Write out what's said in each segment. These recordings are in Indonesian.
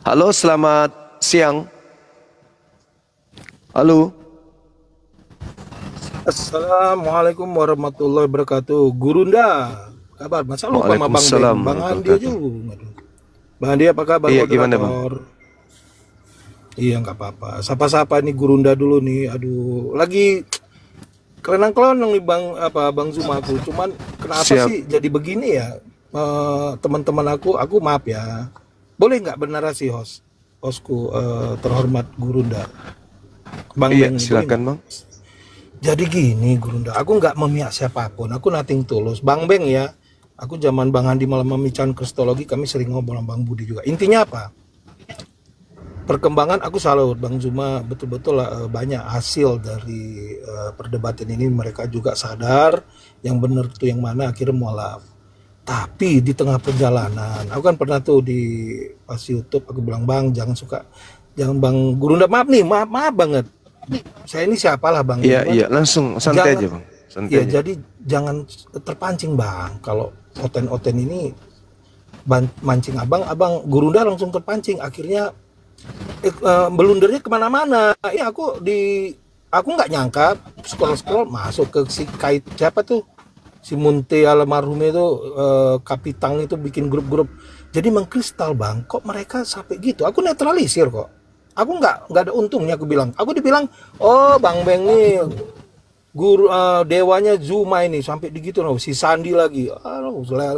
Halo, selamat siang. Halo. Assalamualaikum warahmatullahi wabarakatuh. Gurunda, kabar? Masa lupa sama Bang Waalaikumsalam Beng? Bang warahmatullahi Andi aja wabarakatuh. lu. Aduh. Bang Andi apa kabar Iya, gimana bang? moderator? Iya nggak apa-apa. Sapa-sapa nih Gurunda dulu nih. Aduh, lagi kelenang-kelenang nih Bang Zumaku. Cuman kenapa Siap. sih jadi begini ya? Teman-teman aku maaf ya. Boleh nggak bernarasi hostku terhormat Gurunda? Bang Iya, Beng nih boleh silakan nggak? bang. Jadi gini, Gurunda, aku nggak memihak siapapun, aku nating tulus. Bang Beng ya, aku zaman Bang Andi malam memican kristologi, kami sering ngobrol sama Bang Budi juga. Intinya apa? Perkembangan aku salut, Bang Zuma betul-betul banyak hasil dari perdebatan ini. Mereka juga sadar yang benar itu yang mana, akhirnya mualaf. Tapi di tengah perjalanan, aku kan pernah tuh di pas YouTube, aku bilang Bang, jangan Bang Gurunda, maaf nih, maaf banget. Saya ini siapalah Bang, Iya, cuman iya, langsung santai jangan. aja bang. Santai Ya, aja. jadi jangan terpancing bang. Kalau oten-oten ini mancing abang Gurunda langsung terpancing. Akhirnya belundernya kemana-mana. Ya aku nggak nyangka scroll masuk ke si kait siapa tuh si Munte almarhum itu Kapitang itu bikin grup-grup. Jadi mengkristal bang. Kok mereka sampai gitu? Aku netralisir kok. Aku nggak ada untungnya aku bilang. Aku dibilang, oh Bang Beng nih guru dewanya Zuma ini sampai digitu loh, si Sandi lagi,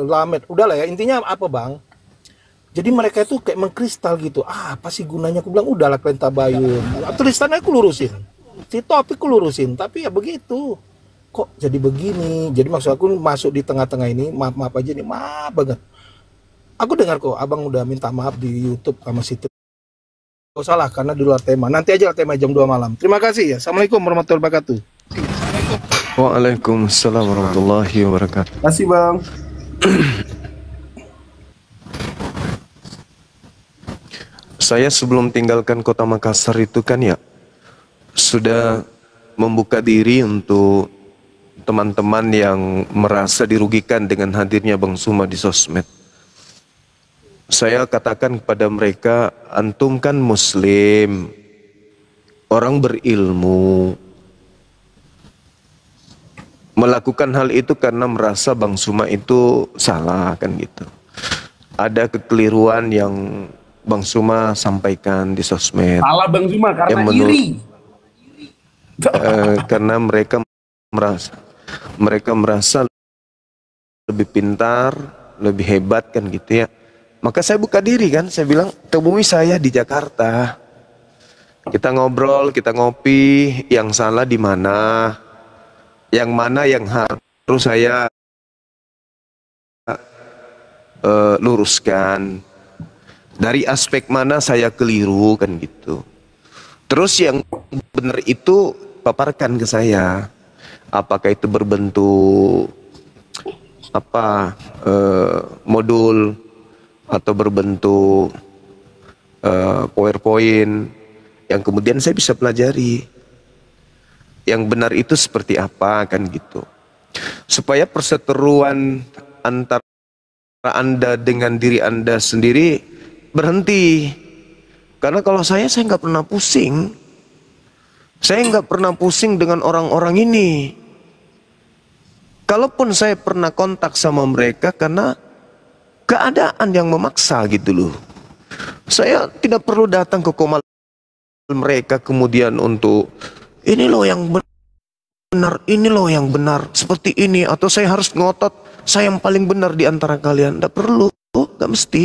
Lamet, udahlah ya, intinya apa bang, jadi mereka itu kayak mengkristal gitu. Apa sih gunanya, aku bilang udahlah kalian tabayun, tulisannya aku lurusin, si topik aku lurusin, tapi ya begitu kok jadi begini. Jadi maksud aku masuk di tengah-tengah ini, maaf aja nih, maaf banget. Aku dengar kok abang udah minta maaf di YouTube sama si oh, salah karena di luar tema, nanti aja tema jam 2 malam. Terima kasih ya, assalamualaikum warahmatullahi wabarakatuh. Waalaikumsalam warahmatullahi wabarakatuh. Kasih bang. Saya sebelum tinggalkan kota Makassar itu kan ya, sudah membuka diri untuk teman-teman yang merasa dirugikan dengan hadirnya Bang Suma di sosmed. Saya katakan kepada mereka, antum kan muslim, orang berilmu. Melakukan hal itu karena merasa Bang Suma itu salah kan gitu. Ada kekeliruan yang Bang Suma sampaikan di sosmed. Salah Bang Zuma Yang karena menurut iri. karena mereka merasa lebih pintar, lebih hebat kan gitu ya. Maka saya buka diri kan, saya bilang temui saya di Jakarta. Kita ngobrol, kita ngopi, yang salah di mana, yang mana yang harus saya luruskan. Dari aspek mana saya keliru kan gitu. Terus yang benar itu paparkan ke saya. Apakah itu berbentuk apa modul atau berbentuk PowerPoint yang kemudian saya bisa pelajari. Yang benar itu seperti apa kan gitu. Supaya perseteruan antara Anda dengan diri Anda sendiri berhenti. Karena kalau saya nggak pernah pusing. Saya nggak pernah pusing dengan orang-orang ini. Kalaupun saya pernah kontak sama mereka karena keadaan yang memaksa gitu loh. Saya tidak perlu datang ke komal mereka kemudian untuk ini loh yang benar, ini loh yang benar, seperti ini. Atau saya harus ngotot, saya yang paling benar di antara kalian. Tidak perlu, nggak mesti.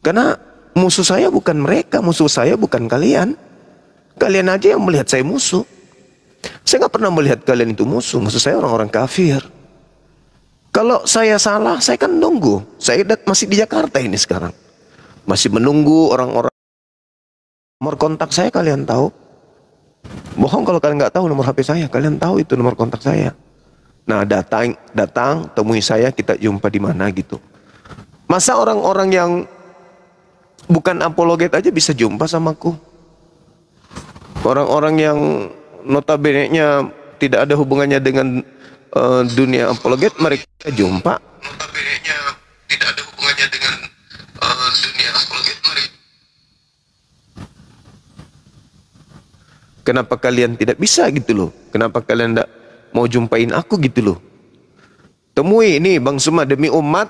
Karena musuh saya bukan mereka, musuh saya bukan kalian. Kalian aja yang melihat saya musuh. Saya nggak pernah melihat kalian itu musuh. Musuh saya orang-orang kafir. Kalau saya salah, saya kan nunggu. Saya masih di Jakarta ini sekarang. Masih menunggu orang-orang. Nomor kontak saya kalian tahu. Bohong kalau kalian nggak tahu nomor HP saya. Kalian tahu itu nomor kontak saya. Nah datang temui saya, kita jumpa di mana gitu. Masa orang-orang yang bukan apologet aja bisa jumpa sama aku? Orang-orang yang notabene-nya tidak ada hubungannya dengan dunia apologet, mereka jumpa. Notabene-nya tidak ada hubungannya dengan dunia apologet, mereka Kenapa kalian tidak bisa gitu loh? Kenapa kalian tidak mau jumpain aku gitu loh? Temui ini Bang Suma, demi umat,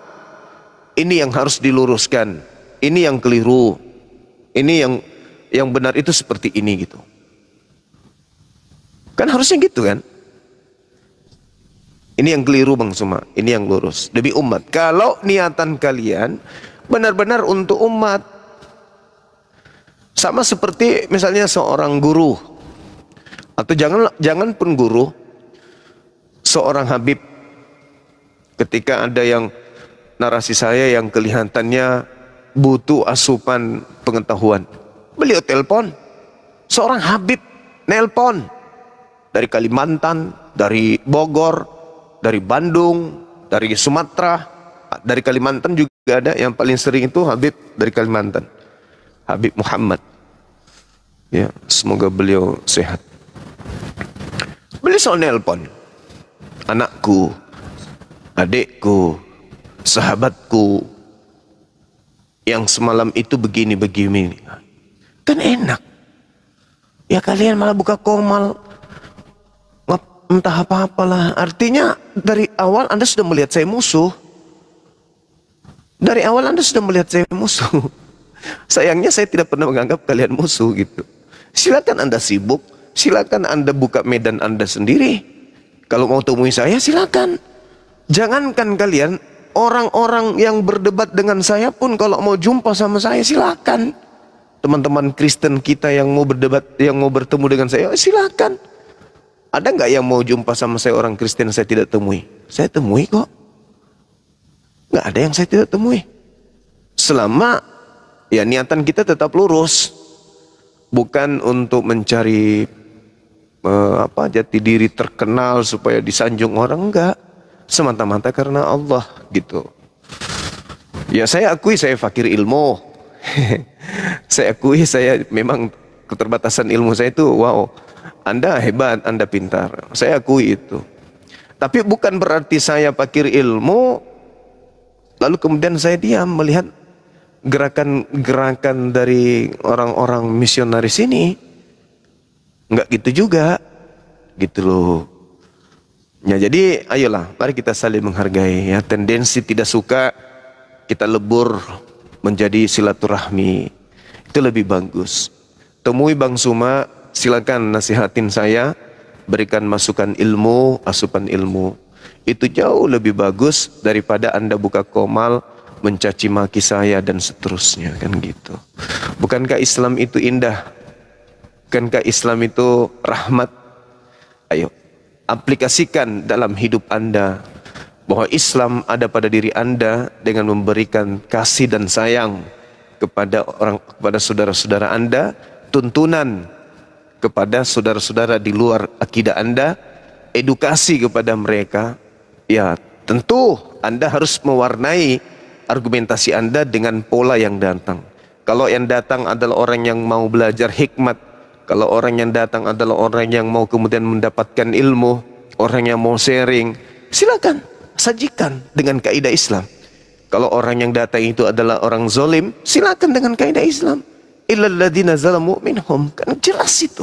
ini yang harus diluruskan. Ini yang keliru. Ini yang benar itu seperti ini gitu. Kan harusnya gitu kan? Ini yang keliru Bang Suma, ini yang lurus. Demi umat. Kalau niatan kalian benar-benar untuk umat. Sama seperti misalnya seorang guru. Atau jangan pun guru, seorang habib. Ketika ada yang narasi saya yang kelihatannya butuh asupan pengetahuan, beliau telepon. Seorang habib nelpon dari Kalimantan, dari Bogor, dari Bandung, dari Sumatera, dari Kalimantan juga ada. Yang paling sering itu habib dari Kalimantan, Habib Muhammad. Ya, semoga beliau sehat. Beliau selalu nelpon, anakku, adikku, sahabatku, yang semalam itu begini-begini. Kan enak. Ya kalian malah buka komal, entah apa-apalah. Artinya dari awal Anda sudah melihat saya musuh. Dari awal Anda sudah melihat saya musuh. Sayangnya saya tidak pernah menganggap kalian musuh gitu. Silakan Anda sibuk, silakan Anda buka medan Anda sendiri. Kalau mau temui saya silakan. Jangankan kalian, orang-orang yang berdebat dengan saya pun kalau mau jumpa sama saya silakan. Teman-teman Kristen kita yang mau berdebat, yang mau bertemu dengan saya, silakan. Ada nggak yang mau jumpa sama saya orang Kristen saya tidak temui? Saya temui kok. Nggak ada yang saya tidak temui. Selama ya niatan kita tetap lurus. Bukan untuk mencari jati diri terkenal supaya disanjung orang, enggak. Semata-mata karena Allah gitu. Ya saya akui saya fakir ilmu. Saya akui saya memang keterbatasan ilmu saya itu, wow, Anda hebat, Anda pintar. Saya akui itu. Tapi bukan berarti saya fakir ilmu lalu kemudian saya diam melihat gerakan-gerakan dari orang-orang misionaris ini. Enggak gitu juga. Gitu loh. Ya jadi ayolah, mari kita saling menghargai ya. Tendensi tidak suka kita lebur menjadi silaturahmi. Itu lebih bagus. Temui Bang Suma, silakan nasihatin saya, berikan masukan ilmu, asupan ilmu. Itu jauh lebih bagus daripada Anda buka komal mencaci maki saya dan seterusnya, kan gitu. Bukankah Islam itu indah? Bukankah Islam itu rahmat? Ayo, aplikasikan dalam hidup Anda bahwa Islam ada pada diri Anda dengan memberikan kasih dan sayang kepada saudara-saudara Anda, tuntunan kepada saudara-saudara di luar akidah Anda, edukasi kepada mereka. Ya, tentu Anda harus mewarnai argumentasi Anda dengan pola yang datang. Kalau yang datang adalah orang yang mau belajar hikmat, kalau orang yang datang adalah orang yang mau kemudian mendapatkan ilmu, orang yang mau sharing, silakan sajikan dengan kaidah Islam. Kalau orang yang datang itu adalah orang zalim, silakan dengan kaidah Islam. Illal ladzina zalamu minhum, kan jelas itu.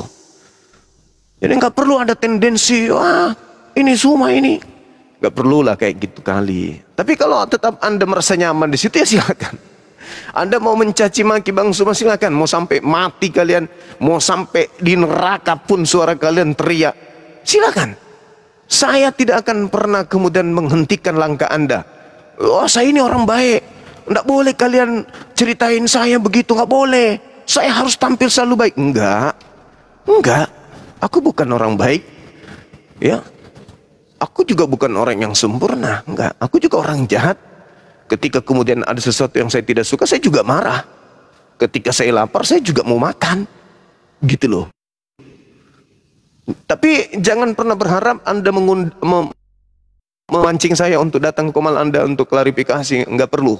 Jadi nggak perlu ada tendensi, wah ini semua ini. Nggak perlulah kayak gitu kali. Tapi kalau tetap Anda merasa nyaman di situ ya silakan. Anda mau mencaci maki Bang Suma silakan. Mau sampai mati kalian, mau sampai di neraka pun suara kalian teriak, silakan. Saya tidak akan pernah kemudian menghentikan langkah Anda. Oh saya ini orang baik, nggak boleh kalian ceritain saya begitu, nggak boleh. Saya harus tampil selalu baik. Enggak. Aku bukan orang baik. Ya. Aku juga bukan orang yang sempurna, enggak. Aku juga orang jahat. Ketika kemudian ada sesuatu yang saya tidak suka, saya juga marah. Ketika saya lapar, saya juga mau makan. Gitu loh. Tapi jangan pernah berharap Anda memancing saya untuk datang ke komal Anda untuk klarifikasi. Enggak perlu.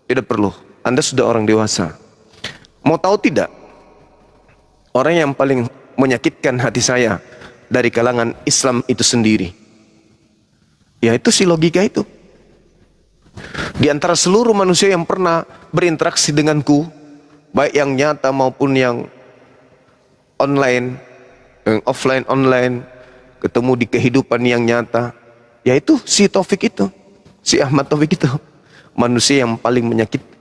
Tidak perlu. Anda sudah orang dewasa. Mau tahu tidak? Orang yang paling menyakitkan hati saya dari kalangan Islam itu sendiri, yaitu si logika itu. Di antara seluruh manusia yang pernah berinteraksi denganku, baik yang nyata maupun yang online, offline online, ketemu di kehidupan yang nyata, yaitu si Taufik itu, si Ahmad Taufik itu, manusia yang paling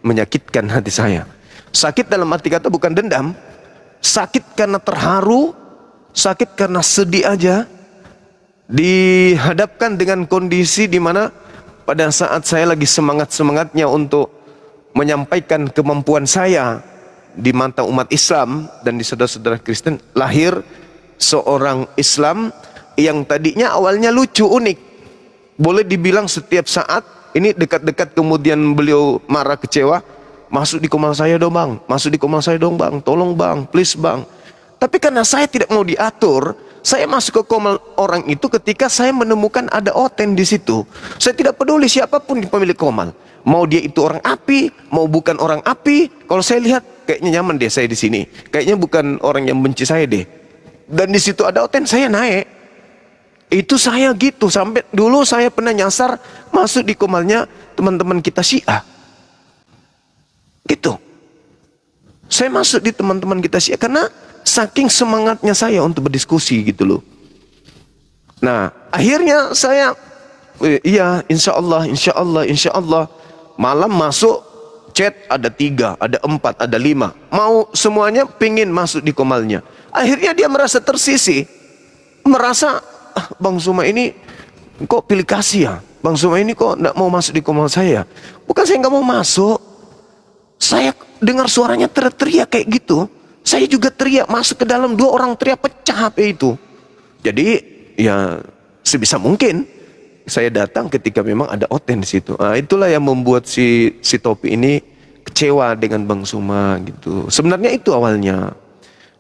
menyakitkan hati saya. Sakit dalam arti kata bukan dendam, sakit karena terharu, sakit karena sedih aja, dihadapkan dengan kondisi di mana pada saat saya lagi semangat-semangatnya untuk menyampaikan kemampuan saya di mata umat Islam dan di saudara-saudara Kristen, lahir seorang Islam yang tadinya awalnya lucu, unik. Boleh dibilang setiap saat, ini dekat-dekat kemudian beliau marah, kecewa, masuk di komal saya dong bang, masuk di komal saya dong bang, tolong bang, please bang. Tapi karena saya tidak mau diatur, saya masuk ke komal orang itu ketika saya menemukan ada oten di situ. Saya tidak peduli siapapun pemilik komal, mau dia itu orang api, mau bukan orang api. Kalau saya lihat kayaknya nyaman deh saya di sini, kayaknya bukan orang yang benci saya deh. Dan di situ ada oten, saya naik. Itu saya gitu, sampai dulu saya pernah nyasar masuk di komalnya teman-teman kita Syiah. Gitu. Saya masuk di teman-teman kita Syiah karena saking semangatnya saya untuk berdiskusi gitu loh. Nah, akhirnya saya iya, insya Allah, insya Allah, insya Allah. Malam masuk chat ada 3, ada 4, ada 5. Mau semuanya pingin masuk di komalnya. Akhirnya dia merasa tersisih, merasa Bang Suma ini kok pilih kasih ya, Bang Suma ini kok tidak mau masuk di komal saya. Bukan saya nggak mau masuk, saya dengar suaranya teriak kayak gitu, saya juga teriak masuk ke dalam. 2 orang teriak, pecah HP itu. Jadi ya sebisa mungkin saya datang ketika memang ada oten di situ. Nah, itulah yang membuat si Topi ini kecewa dengan Bang Suma gitu. Sebenarnya itu awalnya.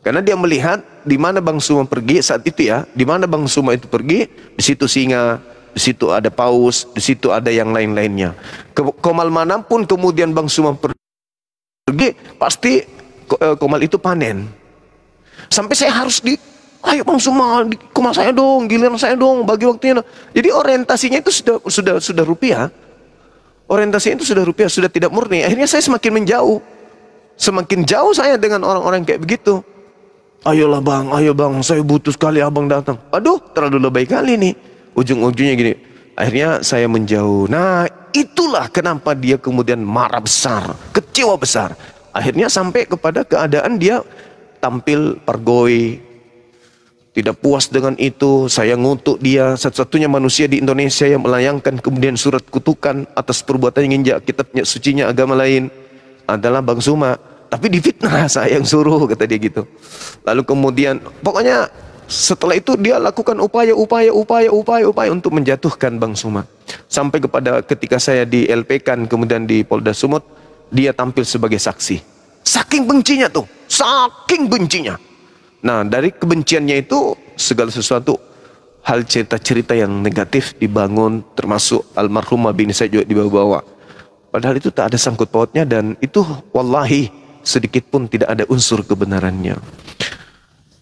Karena dia melihat di mana Bang Suma pergi saat itu ya, di mana Bang Suma itu pergi, di situ singa, di situ ada paus, di situ ada yang lain-lainnya. Komal manapun kemudian Bang Suma pergi, pasti komal itu panen. Sampai saya harus ayo Bang Suma, di komal saya dong, giliran saya dong, bagi waktunya. Jadi orientasinya itu sudah rupiah. Orientasinya itu sudah rupiah, sudah tidak murni. Akhirnya saya semakin menjauh. Semakin jauh saya dengan orang-orang kayak begitu. Ayolah bang, ayo bang, saya butuh sekali abang datang. Aduh, terlalu lebay kali nih. Ujung-ujungnya gini. Akhirnya saya menjauh. Nah, itulah kenapa dia kemudian marah besar, kecewa besar. Akhirnya sampai kepada keadaan dia tampil pergoi. Tidak puas dengan itu, saya ngutuk dia. Satu-satunya manusia di Indonesia yang melayangkan kemudian surat kutukan atas perbuatan yang injak kitabnya sucinya agama lain adalah Bang Suma. Tapi difitnah, saya yang suruh, kata dia gitu. Lalu kemudian, pokoknya setelah itu dia lakukan upaya untuk menjatuhkan Bang Suma. Sampai kepada ketika saya di LP-kan, kemudian di Polda Sumut, dia tampil sebagai saksi. Saking bencinya tuh, saking bencinya. Nah, dari kebenciannya itu segala sesuatu hal cerita-cerita yang negatif dibangun, termasuk almarhumah bini saya juga dibawa-bawa. Padahal itu tak ada sangkut pautnya, dan itu wallahi sedikit pun tidak ada unsur kebenarannya.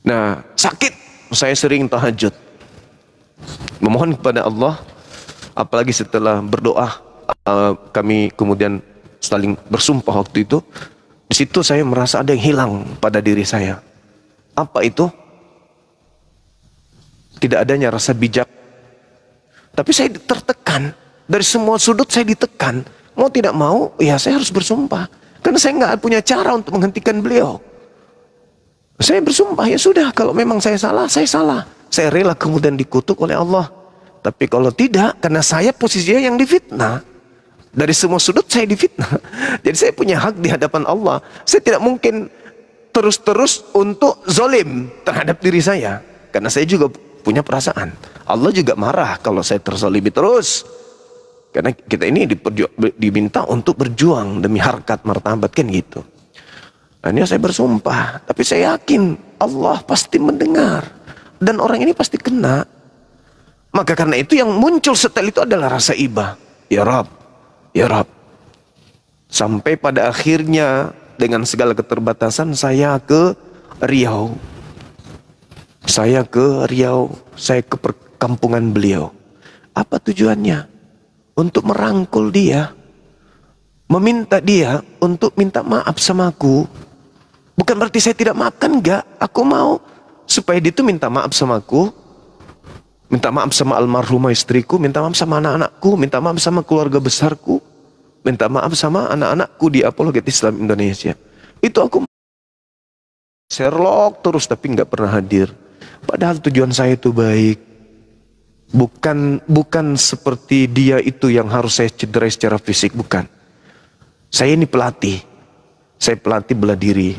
Nah, sakit, saya sering tahajud, memohon kepada Allah, apalagi setelah berdoa, kami kemudian saling bersumpah waktu itu. Di situ saya merasa ada yang hilang pada diri saya. Apa itu? Tidak adanya rasa bijak. Tapi saya tertekan. Dari semua sudut saya ditekan. Mau tidak mau, ya saya harus bersumpah. Karena saya nggak punya cara untuk menghentikan beliau. Saya bersumpah, ya sudah, kalau memang saya salah, saya salah. Saya rela kemudian dikutuk oleh Allah. Tapi kalau tidak, karena saya posisinya yang difitnah. Dari semua sudut saya difitnah. Jadi saya punya hak di hadapan Allah. Saya tidak mungkin terus-terus untuk zolim terhadap diri saya. Karena saya juga punya perasaan. Allah juga marah kalau saya terzolimi terus. Karena kita ini diminta untuk berjuang demi harkat martabat, kan gitu. Akhirnya saya bersumpah, tapi saya yakin Allah pasti mendengar dan orang ini pasti kena. Maka karena itu yang muncul setelah itu adalah rasa iba. Ya Rab, ya Rab. Sampai pada akhirnya dengan segala keterbatasan saya ke Riau. Saya ke Riau, saya ke perkampungan beliau. Apa tujuannya? Untuk merangkul dia, meminta dia untuk minta maaf sama aku. Bukan berarti saya tidak maafkan, enggak. Aku mau supaya dia itu minta maaf sama aku, minta maaf sama almarhumah istriku, minta maaf sama anak-anakku, minta maaf sama keluarga besarku, minta maaf sama anak-anakku di Apologet Islam Indonesia. Itu aku Sherlock terus tapi nggak pernah hadir. Padahal tujuan saya itu baik. Bukan seperti dia itu yang harus saya cederai secara fisik, bukan. Saya ini pelatih. Saya pelatih bela diri.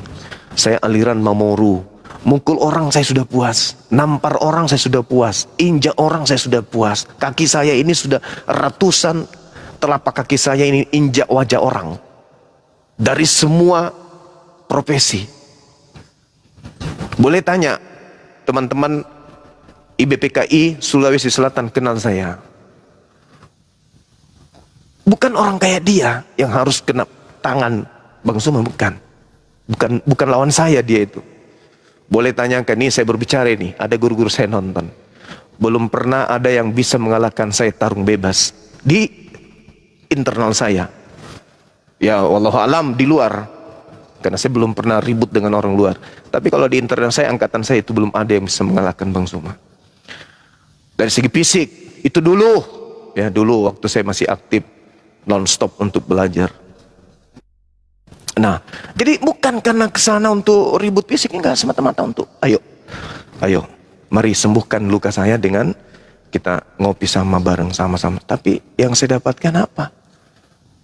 Saya aliran Mamoru. Mukul orang saya sudah puas. Nampar orang saya sudah puas. Injak orang saya sudah puas. Kaki saya ini sudah ratusan telapak kaki saya ini injak wajah orang. Dari semua profesi. Boleh tanya teman-teman IBPKI Sulawesi Selatan kenal saya. Bukan orang kayak dia yang harus kena tangan Bang Suma, bukan. Bukan lawan saya dia itu. Boleh tanyakan, nih saya berbicara nih, ada guru-guru saya nonton. Belum pernah ada yang bisa mengalahkan saya tarung bebas di internal saya. Ya wallahu alam di luar, karena saya belum pernah ribut dengan orang luar. Tapi kalau di internal saya, angkatan saya itu belum ada yang bisa mengalahkan Bang Suma. Dari segi fisik, itu dulu. Ya dulu waktu saya masih aktif non-stop untuk belajar. Nah, jadi bukan karena kesana untuk ribut fisik, enggak, semata-mata untuk ayo, mari sembuhkan luka saya dengan kita ngopi sama bareng sama-sama. Tapi yang saya dapatkan apa?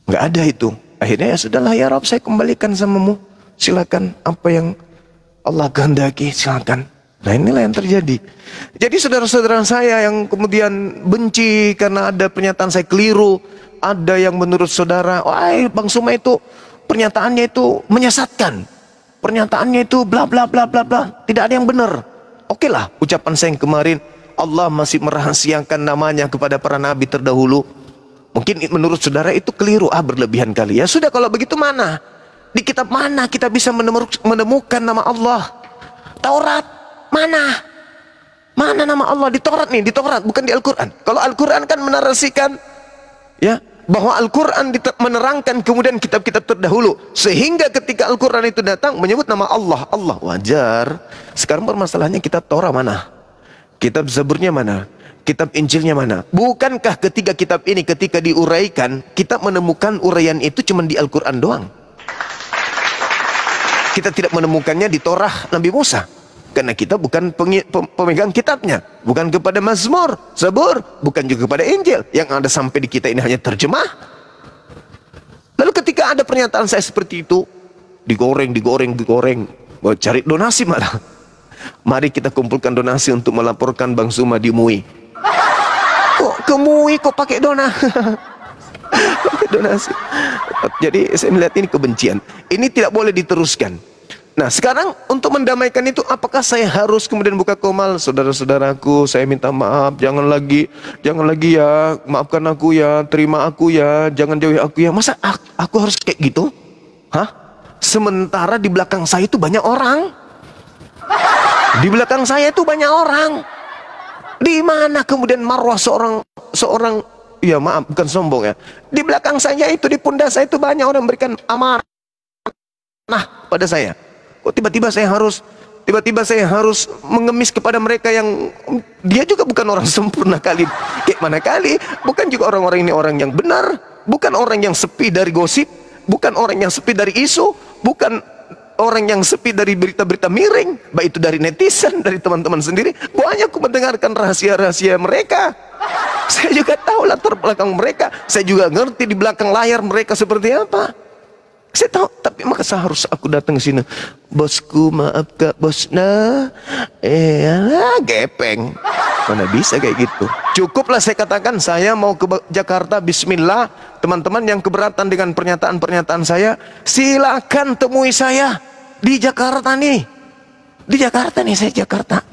Enggak ada itu. Akhirnya ya sudahlah ya Rob, saya kembalikan samamu. Silakan apa yang Allah kehendaki, silakan. Nah inilah yang terjadi. Jadi saudara-saudara saya yang kemudian benci karena ada pernyataan saya keliru, ada yang menurut saudara, wah Bang Suma itu pernyataannya itu menyesatkan, pernyataannya itu bla bla bla bla bla, tidak ada yang benar. Oke lah, ucapan saya yang kemarin, Allah masih merahasiakan namanya kepada para nabi terdahulu. Mungkin menurut saudara itu keliru, berlebihan kali. Ya sudah, kalau begitu mana? Di kitab mana kita bisa menemukan nama Allah? Taurat. Mana nama Allah di Taurat nih, di Taurat, bukan di Al-Quran. Kalau Al-Quran kan menarasikan ya bahwa Al-Quran menerangkan kemudian kitab-kitab terdahulu, sehingga ketika Al-Quran itu datang menyebut nama Allah, Allah wajar. Sekarang permasalahannya kitab Taurat mana? Kitab Zaburnya mana? Kitab Injilnya mana? Bukankah ketiga kitab ini ketika diuraikan, kita menemukan uraian itu cuma di Al-Quran doang? Kita tidak menemukannya di Torah Nabi Musa, karena kita bukan pemegang kitabnya. Bukan kepada Mazmur, Zabur, bukan juga kepada Injil. Yang ada sampai di kita ini hanya terjemah. Lalu ketika ada pernyataan saya seperti itu, digoreng, cari donasi malah. Mari kita kumpulkan donasi untuk melaporkan Bang Suma di MUI. Kok ke MUI kok pakai donasi? Jadi saya melihat ini kebencian. Ini tidak boleh diteruskan. Nah sekarang untuk mendamaikan itu, apakah saya harus kemudian buka komal? Saudara-saudaraku, saya minta maaf, jangan lagi ya, maafkan aku ya, terima aku ya, jangan jauhi aku ya. Masa aku harus kayak gitu? Hah? Sementara di belakang saya itu banyak orang. Di belakang saya itu banyak orang. Di mana kemudian marwah seorang, ya maaf bukan sombong ya, di belakang saya itu, di pundak saya itu banyak orang memberikan amarah pada saya. Kok tiba-tiba saya harus mengemis kepada mereka yang dia juga bukan orang sempurna kali. Kayak mana kali? Bukan juga orang-orang ini orang yang benar, bukan orang yang sepi dari gosip, bukan orang yang sepi dari isu, bukan orang yang sepi dari berita-berita miring, baik itu dari netizen, dari teman-teman sendiri. Banyak aku mendengarkan rahasia-rahasia mereka. Saya juga tahu latar belakang mereka. Saya juga ngerti di belakang layar mereka seperti apa. Saya tahu, tapi masa harus aku datang ke sini? Bosku, maaf kak, bosna. Gepeng. Mana bisa kayak gitu? Cukuplah saya katakan, saya mau ke Jakarta, bismillah. Teman-teman yang keberatan dengan pernyataan-pernyataan saya, silakan temui saya di Jakarta nih. Di Jakarta nih, saya Jakarta.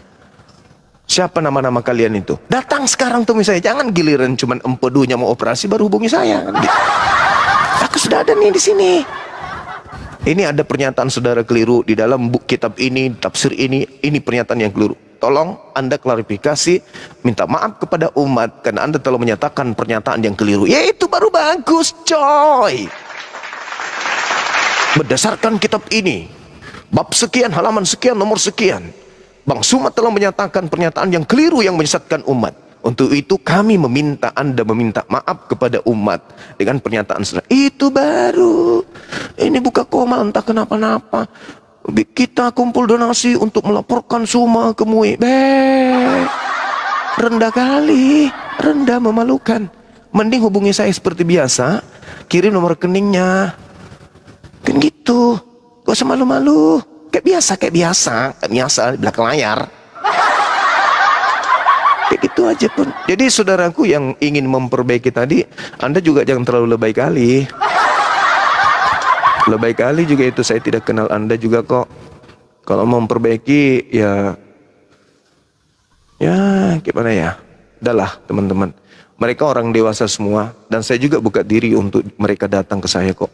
Siapa nama-nama kalian itu? Datang sekarang temui saya. Jangan giliran cuman empedunya mau operasi baru hubungi saya. Aku sudah ada nih di sini. Ini ada pernyataan saudara keliru di dalam kitab ini, tafsir ini pernyataan yang keliru. Tolong Anda klarifikasi, minta maaf kepada umat karena Anda telah menyatakan pernyataan yang keliru. Ya itu baru bagus, coy. Berdasarkan kitab ini, bab sekian, halaman sekian, nomor sekian, Bang Suma telah menyatakan pernyataan yang keliru yang menyesatkan umat. Untuk itu kami meminta Anda meminta maaf kepada umat dengan pernyataan saudara. Itu baru. Ini bukan Komal entah kenapa-napa. Kita kumpul donasi untuk melaporkan Suma ke MUI. Rendah kali, rendah, memalukan. Mending hubungi saya seperti biasa, kirim nomor rekeningnya. Kan gitu. Gak usah malu-malu. Kayak biasa di belakang layar. Kayak gitu aja pun. Jadi saudaraku yang ingin memperbaiki tadi, Anda juga jangan terlalu lebay kali. Lebay kali juga itu, saya tidak kenal Anda juga kok. Kalau mau memperbaiki ya gimana ya? Udahlah teman-teman. Mereka orang dewasa semua dan saya juga buka diri untuk mereka datang ke saya kok.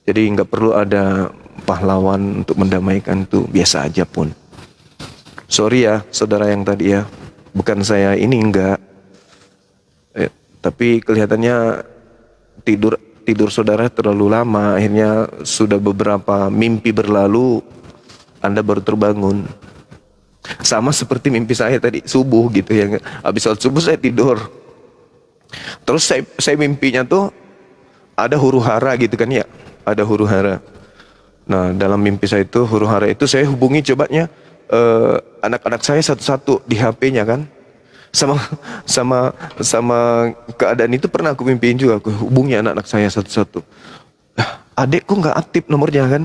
Jadi nggak perlu ada pahlawan untuk mendamaikan, itu biasa aja pun. Sorry ya saudara yang tadi ya, bukan saya ini enggak. Tapi kelihatannya tidur saudara terlalu lama, akhirnya sudah beberapa mimpi berlalu, Anda baru terbangun. Sama seperti mimpi saya tadi subuh gitu ya. Habis sholat subuh saya tidur. Terus saya mimpinya tuh ada huru hara gitu kan ya. Ada huru hara. Nah dalam mimpi saya itu huru hara itu saya hubungi cobanya anak-anak saya satu-satu di HP-nya kan. Sama keadaan itu pernah aku mimpiin juga. Aku hubungi anak-anak saya satu-satu. Adekku nggak aktif nomornya kan.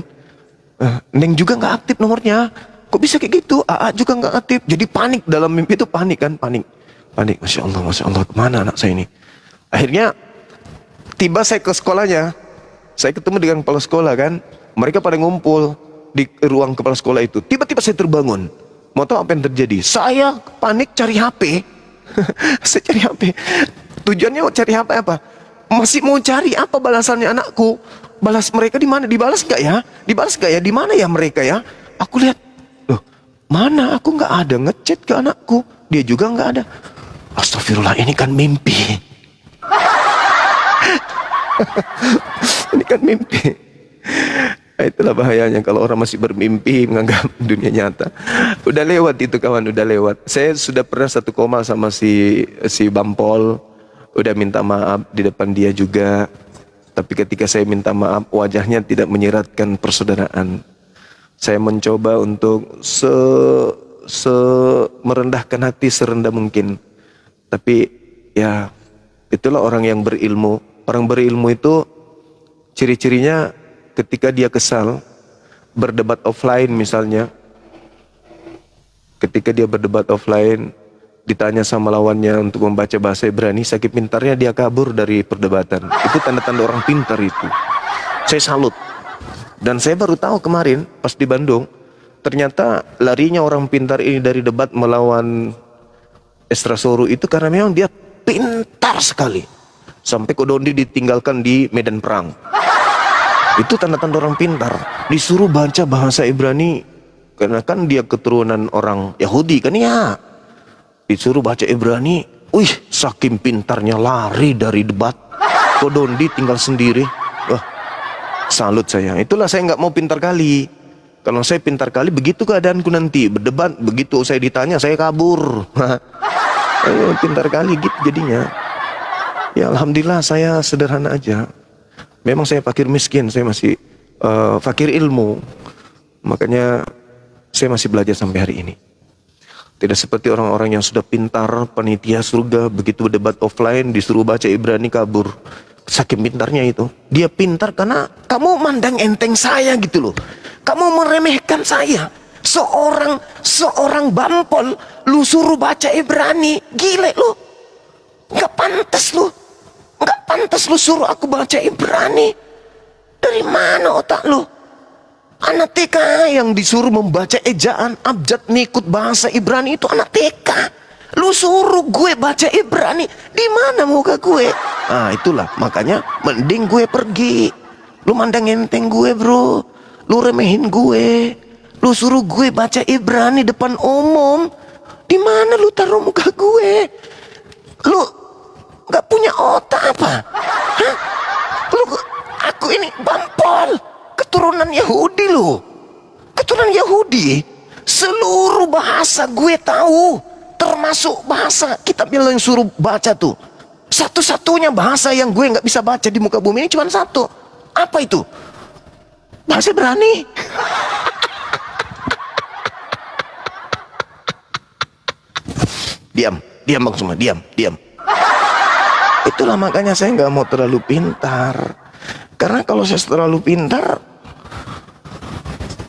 Neng juga nggak aktif nomornya. Kok bisa kayak gitu? AA juga nggak aktif. Jadi panik dalam mimpi itu, panik kan, panik. Masya Allah, kemana anak saya ini? Akhirnya tiba saya ke sekolahnya. Saya ketemu dengan kepala sekolah kan. Mereka pada ngumpul di ruang kepala sekolah itu. Tiba-tiba saya terbangun. Mau tahu apa yang terjadi? Saya panik cari HP. Saya cari HP. Tujuannya mau cari HP apa? Masih mau cari apa balasannya anakku? Balas mereka di mana? Dibalas gak ya? Dibalas gak ya? Di mana ya mereka ya? Aku lihat, loh, mana? Aku nggak ada ngechat ke anakku. Dia juga nggak ada. Astagfirullah, ini kan mimpi. Ini kan mimpi. Nah, itulah bahayanya kalau orang masih bermimpi menganggap dunia nyata. Udah lewat itu kawan, udah lewat. Saya sudah pernah satu koma sama si Bampol. Udah minta maaf di depan dia juga. Tapi ketika saya minta maaf, wajahnya tidak menyiratkan persaudaraan. Saya mencoba untuk merendahkan hati serendah mungkin. Tapi ya itulah orang yang berilmu. Orang berilmu itu ciri-cirinya ketika dia kesal, berdebat offline misalnya. Ketika dia berdebat offline, ditanya sama lawannya untuk membaca bahasa Ibrani, saking pintarnya dia kabur dari perdebatan. Itu tanda-tanda orang pintar itu. Saya salut. Dan saya baru tahu kemarin pas di Bandung, ternyata larinya orang pintar ini dari debat melawan Estrasoru itu karena memang dia pintar sekali. Sampai Kodondi ditinggalkan di medan perang. Itu tanda-tanda orang pintar. Disuruh baca bahasa Ibrani karena kan dia keturunan orang Yahudi kan ya. Disuruh baca Ibrani, wih, saking pintarnya lari dari debat. Kodondi tinggal sendiri. Wah, salut saya. Itulah saya nggak mau pintar kali. Kalau saya pintar kali, begitu keadaanku nanti berdebat, begitu saya ditanya, saya kabur. Ayo, pintar kali gitu jadinya. Ya alhamdulillah saya sederhana aja. Memang saya fakir miskin, saya masih fakir ilmu. Makanya saya masih belajar sampai hari ini. Tidak seperti orang-orang yang sudah pintar, panitia surga, begitu berdebat offline, disuruh baca Ibrani kabur. Saking pintarnya itu. Dia pintar karena kamu mandang enteng saya gitu loh. Kamu meremehkan saya. Seorang Bampol, lu suruh baca Ibrani. Gile lu. Gak pantas lu. Gak pantas lu suruh aku baca Ibrani. Dari mana otak lu? Anak TK yang disuruh membaca ejaan abjad ngikut bahasa Ibrani itu anak TK. Lu suruh gue baca Ibrani, di mana muka gue? Nah itulah makanya mending gue pergi. Lu mandang enteng gue bro, lu remehin gue, lu suruh gue baca Ibrani depan umum. Di mana lu taruh muka gue? Lu nggak punya otak apa? Hah? Aku ini Bampol, keturunan Yahudi lu. Keturunan Yahudi. Seluruh bahasa gue tahu, termasuk bahasa kitab yang suruh baca tuh. Satu-satunya bahasa yang gue nggak bisa baca di muka bumi ini cuma satu. Apa itu? Bahasa Ibrani. Diam bang semua, diam. Itulah makanya saya nggak mau terlalu pintar. Karena kalau saya terlalu pintar,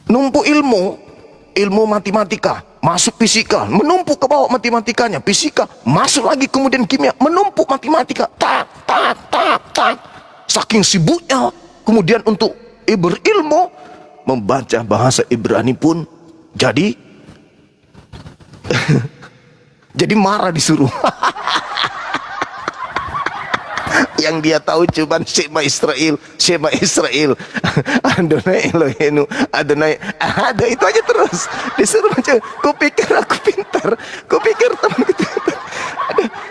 numpuk ilmu matematika, masuk fisika, menumpuk ke bawah matematikanya, fisika, masuk lagi kemudian kimia, menumpuk matematika, tak. Saking sibuknya, kemudian untuk berilmu, membaca bahasa Ibrani pun jadi jadi marah disuruh. Yang dia tahu cuman Shema Israel. Adonai Elohenu, Adonai ada, itu aja terus disuruh baca. Kupikir aku pintar, kupikir temanku pintar.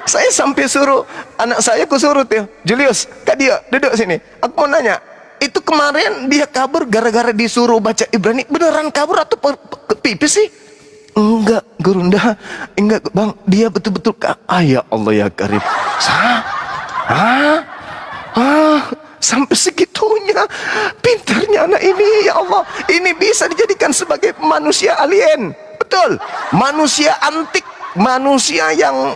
Saya sampai suruh anak saya, ku suruh tuh, Julius, Kak dia duduk sini. Aku mau nanya, itu kemarin dia kabur gara-gara disuruh baca Ibrani, beneran kabur atau pipis sih? Enggak, Gurunda, enggak bang, dia betul-betul ya Allah ya Karim. Sampai segitunya pintarnya anak ini, ya Allah. Ini bisa dijadikan sebagai manusia alien, betul, manusia antik, manusia yang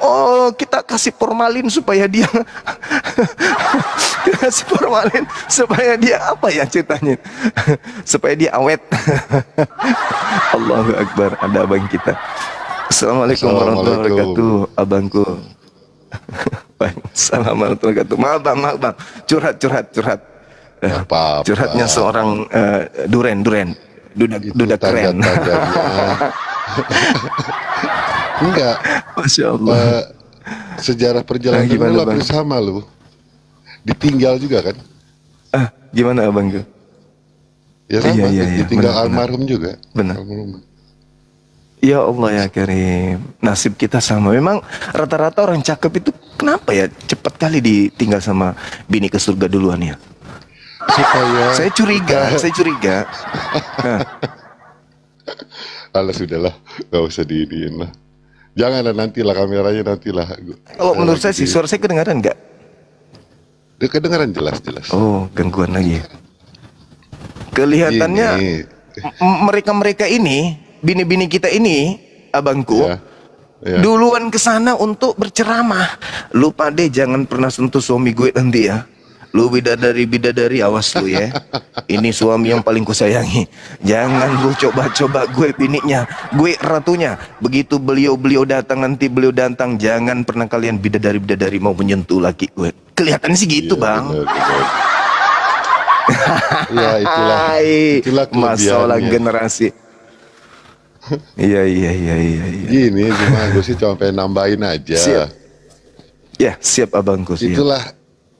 kita kasih formalin supaya dia kasih formalin supaya dia apa ya ceritanya, supaya dia awet. Allahu Akbar. Ada abang kita. Assalamualaikum warahmatullahi wabarakatuh, abangku. Assalamualaikum warahmatullahi wabarakatuh. Maaf bang, curhat. Curhatnya seorang duren, duda keren. Enggak. Masya Allah. Sejarah perjalanan lu hampir sama lu. Ditinggal juga kan? Gimana abangku? Ya sama, iya, ditinggal benar, almarhum juga. Benar. Almarhum. Ya Allah ya Karim, nasib kita sama. Memang rata-rata orang cakep itu kenapa ya cepat kali ditinggal sama bini ke surga duluan ya? Supaya saya curiga. Alah sudahlah, gak usah diiniin lah. Janganlah, nantilah kameranya nantilah. Kalau menurut saya sih suara saya kedengaran nggak? Kedengaran jelas. Oh, gangguan lagi. Kelihatannya mereka ini, bini-bini kita ini, abangku, ya. duluan ke sana untuk berceramah. Lupa deh, jangan pernah sentuh suami gue nanti ya. Lu bidadari, awas lu ya. Ini suami yang paling kusayangi. Jangan lu coba-coba gue bininya, gue ratunya. Begitu beliau datang, nanti beliau datang, jangan pernah kalian bidadari mau menyentuh laki gue. Kelihatannya sih gitu, Bang. Benar. Ya itulah masalah generasi. Iya. Gini cuma gue sih cuma pengen nambahin aja. Siap abangku. Siap. Itulah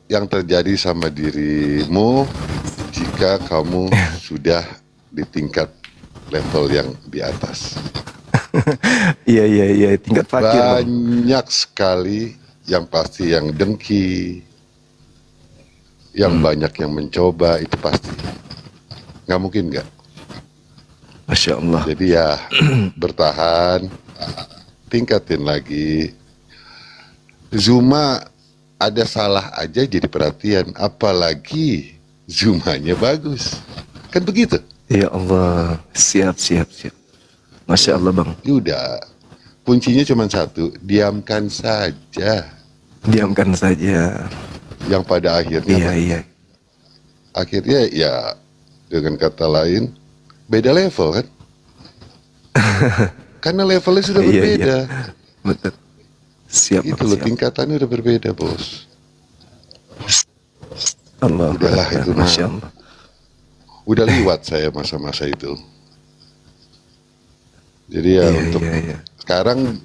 yang terjadi sama dirimu jika kamu sudah di tingkat level yang di atas. Iya, tingkat fakir. Banyak sekali yang pasti yang dengki, yang banyak yang mencoba, itu pasti. Nggak mungkin nggak. Masya Allah. Jadi ya bertahan, tingkatin lagi. Zuma ada salah aja jadi perhatian, apalagi Zumanya bagus. Kan begitu? Ya Allah, siap. Masya Allah bang. Udah, kuncinya cuma satu, diamkan saja. Diamkan saja. Yang pada akhirnya Iya. Akhirnya ya dengan kata lain beda level kan? Karena levelnya sudah berbeda. Iya. Betul. Siap. Itu loh, tingkatannya udah berbeda, bos. Allah. Udahlah itu Masya Allah. Udah lewat saya masa-masa itu. Jadi ya untuk sekarang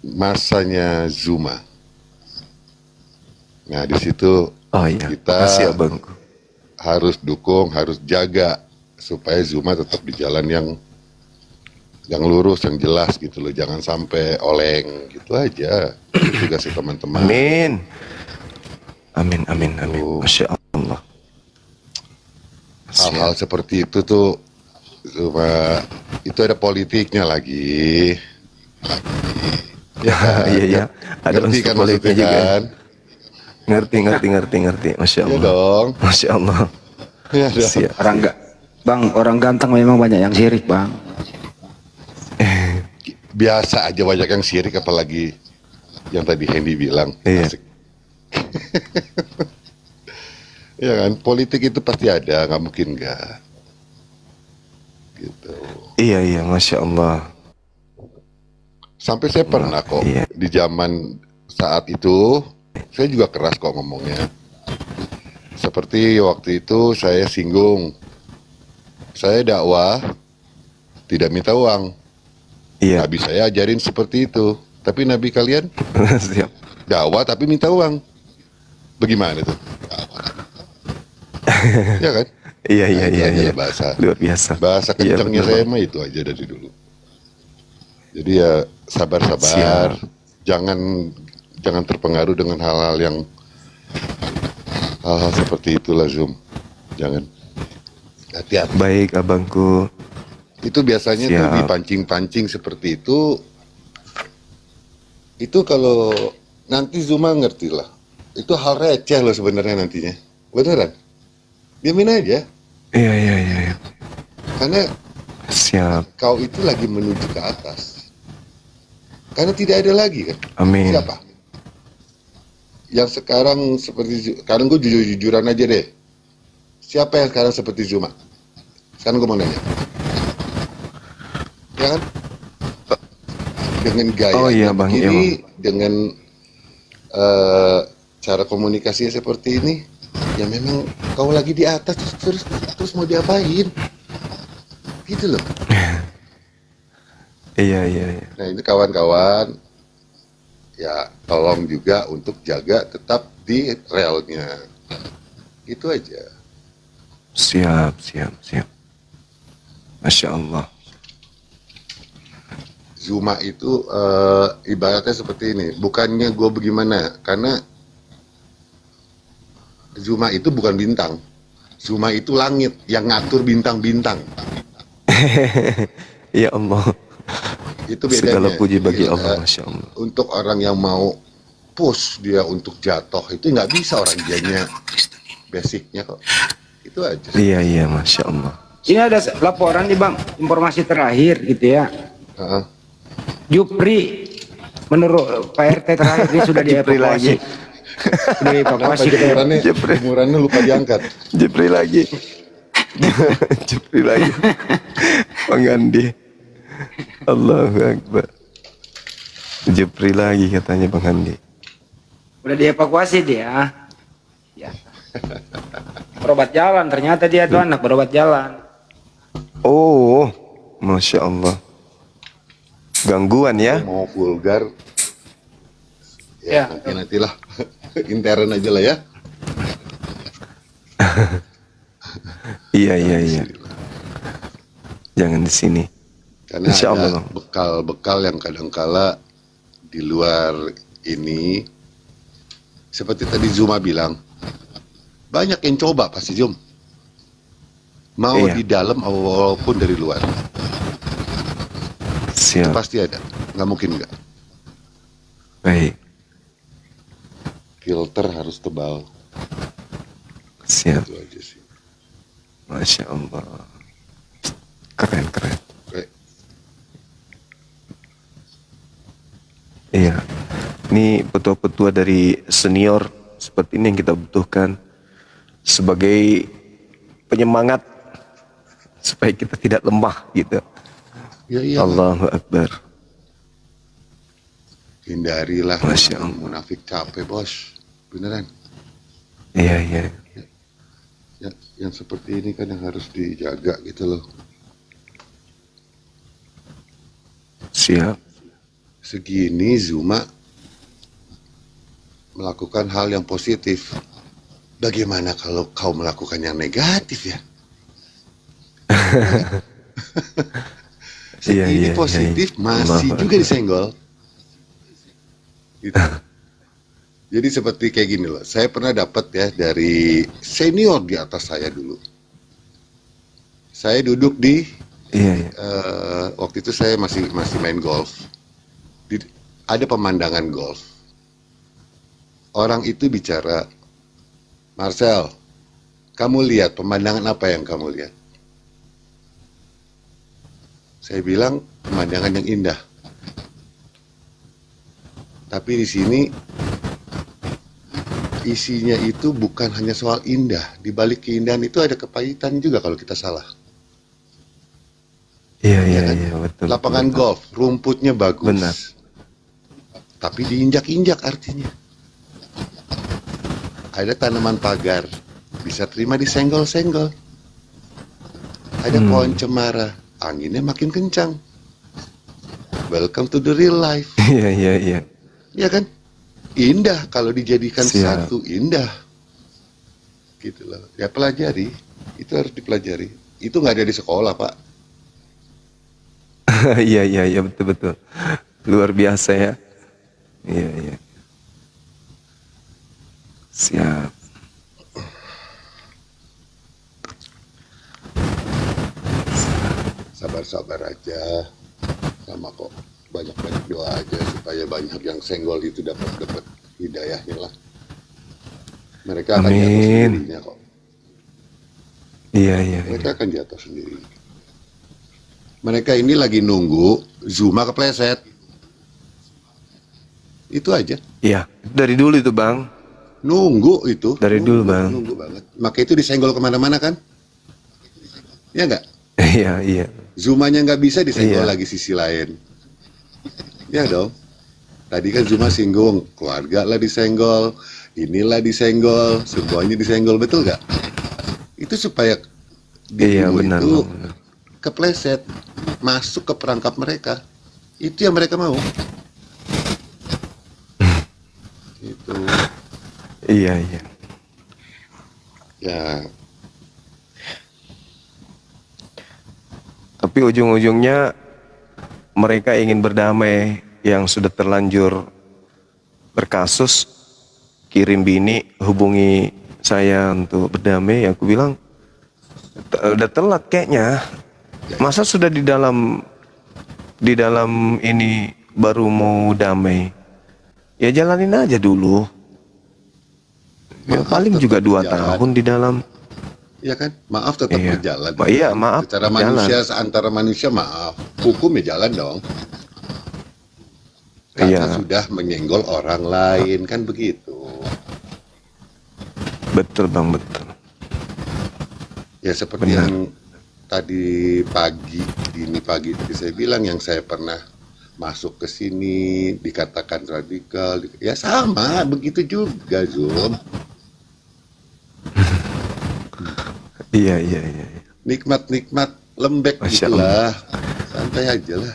masanya Zuma. Nah di situ kita harus dukung, harus jaga supaya Zuma tetap di jalan yang lurus, yang jelas gitu loh. Jangan sampai oleng gitu aja. Itu juga sih teman-teman. Amin. Masya Allah. Hal-hal seperti itu tuh Cuma itu ada politiknya lagi. Ya kan? Iya, iya. Ada Ngerti unsur kan politiknya maksudnya juga. kan? Ngerti. Masya Iya Allah. dong. Masya Allah. Iya dong. Siap. Orang ganteng memang banyak yang sirik, Bang. Biasa aja banyak yang syirik, apalagi yang tadi Hendy bilang. Iya. Asik. Ya kan, politik itu pasti ada, nggak mungkin nggak. Gitu. Iya, Masya Allah. Sampai saya pernah kok Iya. di zaman saat itu, saya juga keras kok ngomongnya. Seperti waktu itu saya singgung, saya dakwah tidak minta uang. Iya. Nabi saya ajarin seperti itu, tapi Nabi kalian Siap. dakwah tapi minta uang. Bagaimana tuh? Ya kan? Iya, Nah, itu aja iya. lah bahasa. Luar biasa. Bahasa Iya, kencangnya betul, saya Bang. mah itu aja dari dulu. Jadi ya sabar-sabar, Siap. jangan terpengaruh dengan hal-hal seperti itulah, Zoom. Jangan. Hati-hati. Baik, abangku. Itu biasanya tuh Siap. dipancing-pancing seperti itu. Itu kalau nanti Zuma ngerti lah. Itu hal receh loh sebenarnya nantinya. Beneran. Diamin aja. Iya. Karena Siap. kau itu lagi menuju ke atas. Karena tidak ada lagi kan. Amin. Siapa? Yang sekarang sekarang gue jujur-jujuran aja deh. Siapa yang sekarang seperti Zuma? Sekarang gue mau nanya. Ya kan? Dengan gaya Oh iya, Bang. Iya, begini, dengan cara komunikasinya seperti ini, ya memang kau lagi di atas terus mau diapain? Gitu loh. Iya. Nah ini kawan-kawan, ya tolong juga untuk jaga tetap di relnya. Itu aja. Siap. Masya Allah. Zuma itu ibaratnya seperti ini. Bukannya gue bagaimana, karena Zuma itu bukan bintang. Zuma itu langit yang ngatur bintang-bintang. Ya Allah. Itu bedanya. Segala puji bagi Iya, Allah, Masya Allah. Untuk orang yang mau push dia untuk jatuh, itu nggak bisa orang dianya basicnya kok. Itu aja. Iya, Masya Allah. Ini ada laporan nih, Bang, informasi terakhir gitu ya. Heeh. Jupri menurut Pak RT terakhir ini sudah Jupri lagi. dievakuasi. Sudah dievakuasi ke Jemurannya lupa diangkat. Jepri lagi. Jepri lagi. Bang Andi. Allahu Akbar. Jepri lagi katanya Bang Andi. Udah dievakuasi dia. Ya. Berobat jalan, ternyata dia tuh anak berobat jalan. Oh, Masya Allah. Gangguan ya. Mau vulgar, Ya. nantilah. Intern aja lah ya. Iya. Jangan di sini. Karena Insya ada Allah. bekal-bekal yang kadangkala di luar ini, seperti tadi Zuma bilang, banyak yang coba pasti Zum. Mau Iya. di dalam walaupun dari luar. Siap. Pasti ada, nggak mungkin nggak. Baik. Filter harus tebal, Siap. itu aja sih. Masya Allah. Keren. Oke. Iya. Ini petua-petua dari senior seperti ini yang kita butuhkan sebagai penyemangat supaya kita tidak lemah gitu. Ya iya. Allahu Akbar. Hindarilah Masya orang Allah. munafik, capek bos, beneran. Iya. Ya, yang seperti ini kan yang harus dijaga gitu loh. Siap. Segini Zuma melakukan hal yang positif. Bagaimana kalau kau melakukan yang negatif ya? Segini Iya. positif masih Allahu juga Akbar. disenggol. Gitu. Jadi seperti kayak gini loh. Saya pernah dapat ya dari senior di atas saya dulu. Saya duduk di Iya. Waktu itu saya masih main golf. Ada pemandangan golf. Orang itu bicara, Marcel, kamu lihat pemandangan apa yang kamu lihat? Saya bilang pemandangan yang indah. Tapi di sini isinya itu bukan hanya soal indah. Di balik keindahan itu ada kepahitan juga kalau kita salah. Iya, betul. Lapangan betul. golf, rumputnya bagus. Benar. Tapi diinjak-injak artinya. Ada tanaman pagar, bisa terima disenggol-senggol. Ada pohon cemara, anginnya makin kencang. Welcome to the real life. Iya. Ya kan? Indah kalau dijadikan Siap. satu, indah. Gitu loh. Ya pelajari, itu harus dipelajari. Itu nggak ada di sekolah, Pak. Iya, betul. Luar biasa ya. Iya. Siap. Sabar-sabar aja. Sama kok. Banyak-banyak doa aja supaya banyak yang senggol itu dapat hidayahnya lah. Mereka akan jatuh sendirinya kok. Iya. Mereka akan jatuh sendiri. Mereka ini lagi nunggu Zuma kepleset. Itu aja. Iya, dari dulu itu Bang. Nunggu itu. Dari dulu Bang. Nunggu banget. Maka itu disenggol kemana-mana kan? Ya nggak? Iya. Zumanya nggak bisa disenggol Iya. lagi sisi lain. Ya dong. Tadi kan Zuma singgung, keluarga lah disenggol, inilah disenggol, semuanya disenggol, betul nggak? Itu supaya Iya, dirimu benar, itu Bang. kepleset, masuk ke perangkap mereka. Itu yang mereka mau. Itu. Iya. Ya, Tapi ujung-ujungnya mereka ingin berdamai, yang sudah terlanjur berkasus kirim bini hubungi saya untuk berdamai. Aku bilang udah telat kayaknya. Masa sudah di dalam ini baru mau damai? Ya jalanin aja dulu. Ya, Maaf, paling tetap juga 2 berjalan. tahun di dalam. ya kan? Maaf tetap Iya. berjalan. Iya, maaf, Secara berjalan. manusia, antara manusia maaf. Hukum ya jalan dong. Karena Iya. sudah menyenggol orang lain, kan begitu. Betul Bang, betul. Ya seperti Benar. yang tadi dini pagi tadi saya bilang, yang saya pernah masuk ke sini dikatakan radikal, ya sama begitu juga Zoom. Iya. Nikmat lembek Masya gitulah, santai aja lah.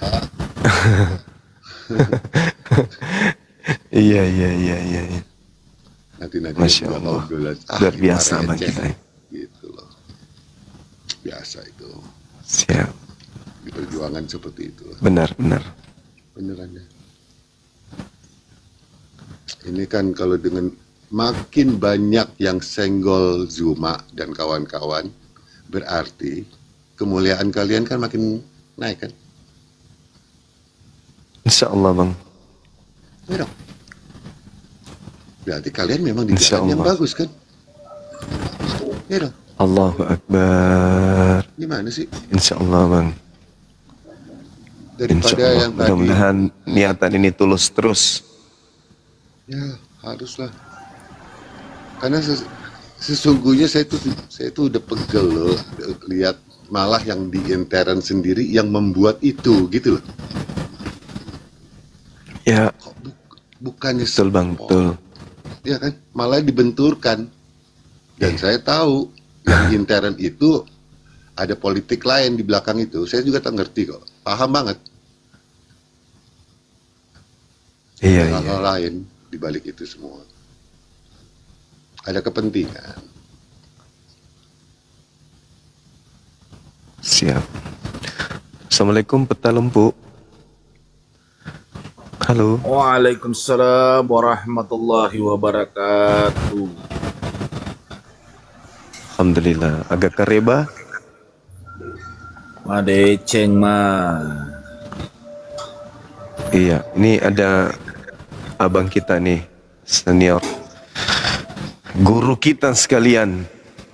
Iya. Nanti Masya juga Allah. ngobrol, Luar biasa gimana Bang ya, kita. gitu loh. Biasa itu Siap. di perjuangan seperti itu. Benar. Beneran ya. Ini kan kalau dengan makin banyak yang senggol Zuma dan kawan-kawan, berarti kemuliaan kalian kan makin naik kan? Insya Allah Bang. Ya dong. Berarti kalian memang di Insya jalan yang Allah. bagus kan? Ya dong. Allahu Akbar. Gimana sih? Insya Allah Bang. Insya Daripada Allah. yang tadi, Mudah-mudahan niatan ini tulus terus. ya haruslah. Karena sesungguhnya saya tuh udah pegel loh lihat malah yang di intern sendiri yang membuat itu gitu loh. Ya, Kok bukannya betul Bang, support, betul. ya kan? Malah dibenturkan. Dan saya tahu yang intern itu ada politik lain di belakang itu. Saya juga tak ngerti kok. Paham banget. Iya. Hal-hal lain di balik itu semua. Ada kepentingan. Siap. Assalamualaikum Peta Lempu. Halo. Waalaikumsalam warahmatullahi wabarakatuh. Alhamdulillah. Agak kareba. Ade Ceng mah. Iya, ini ada abang kita nih, senior. Guru kita sekalian,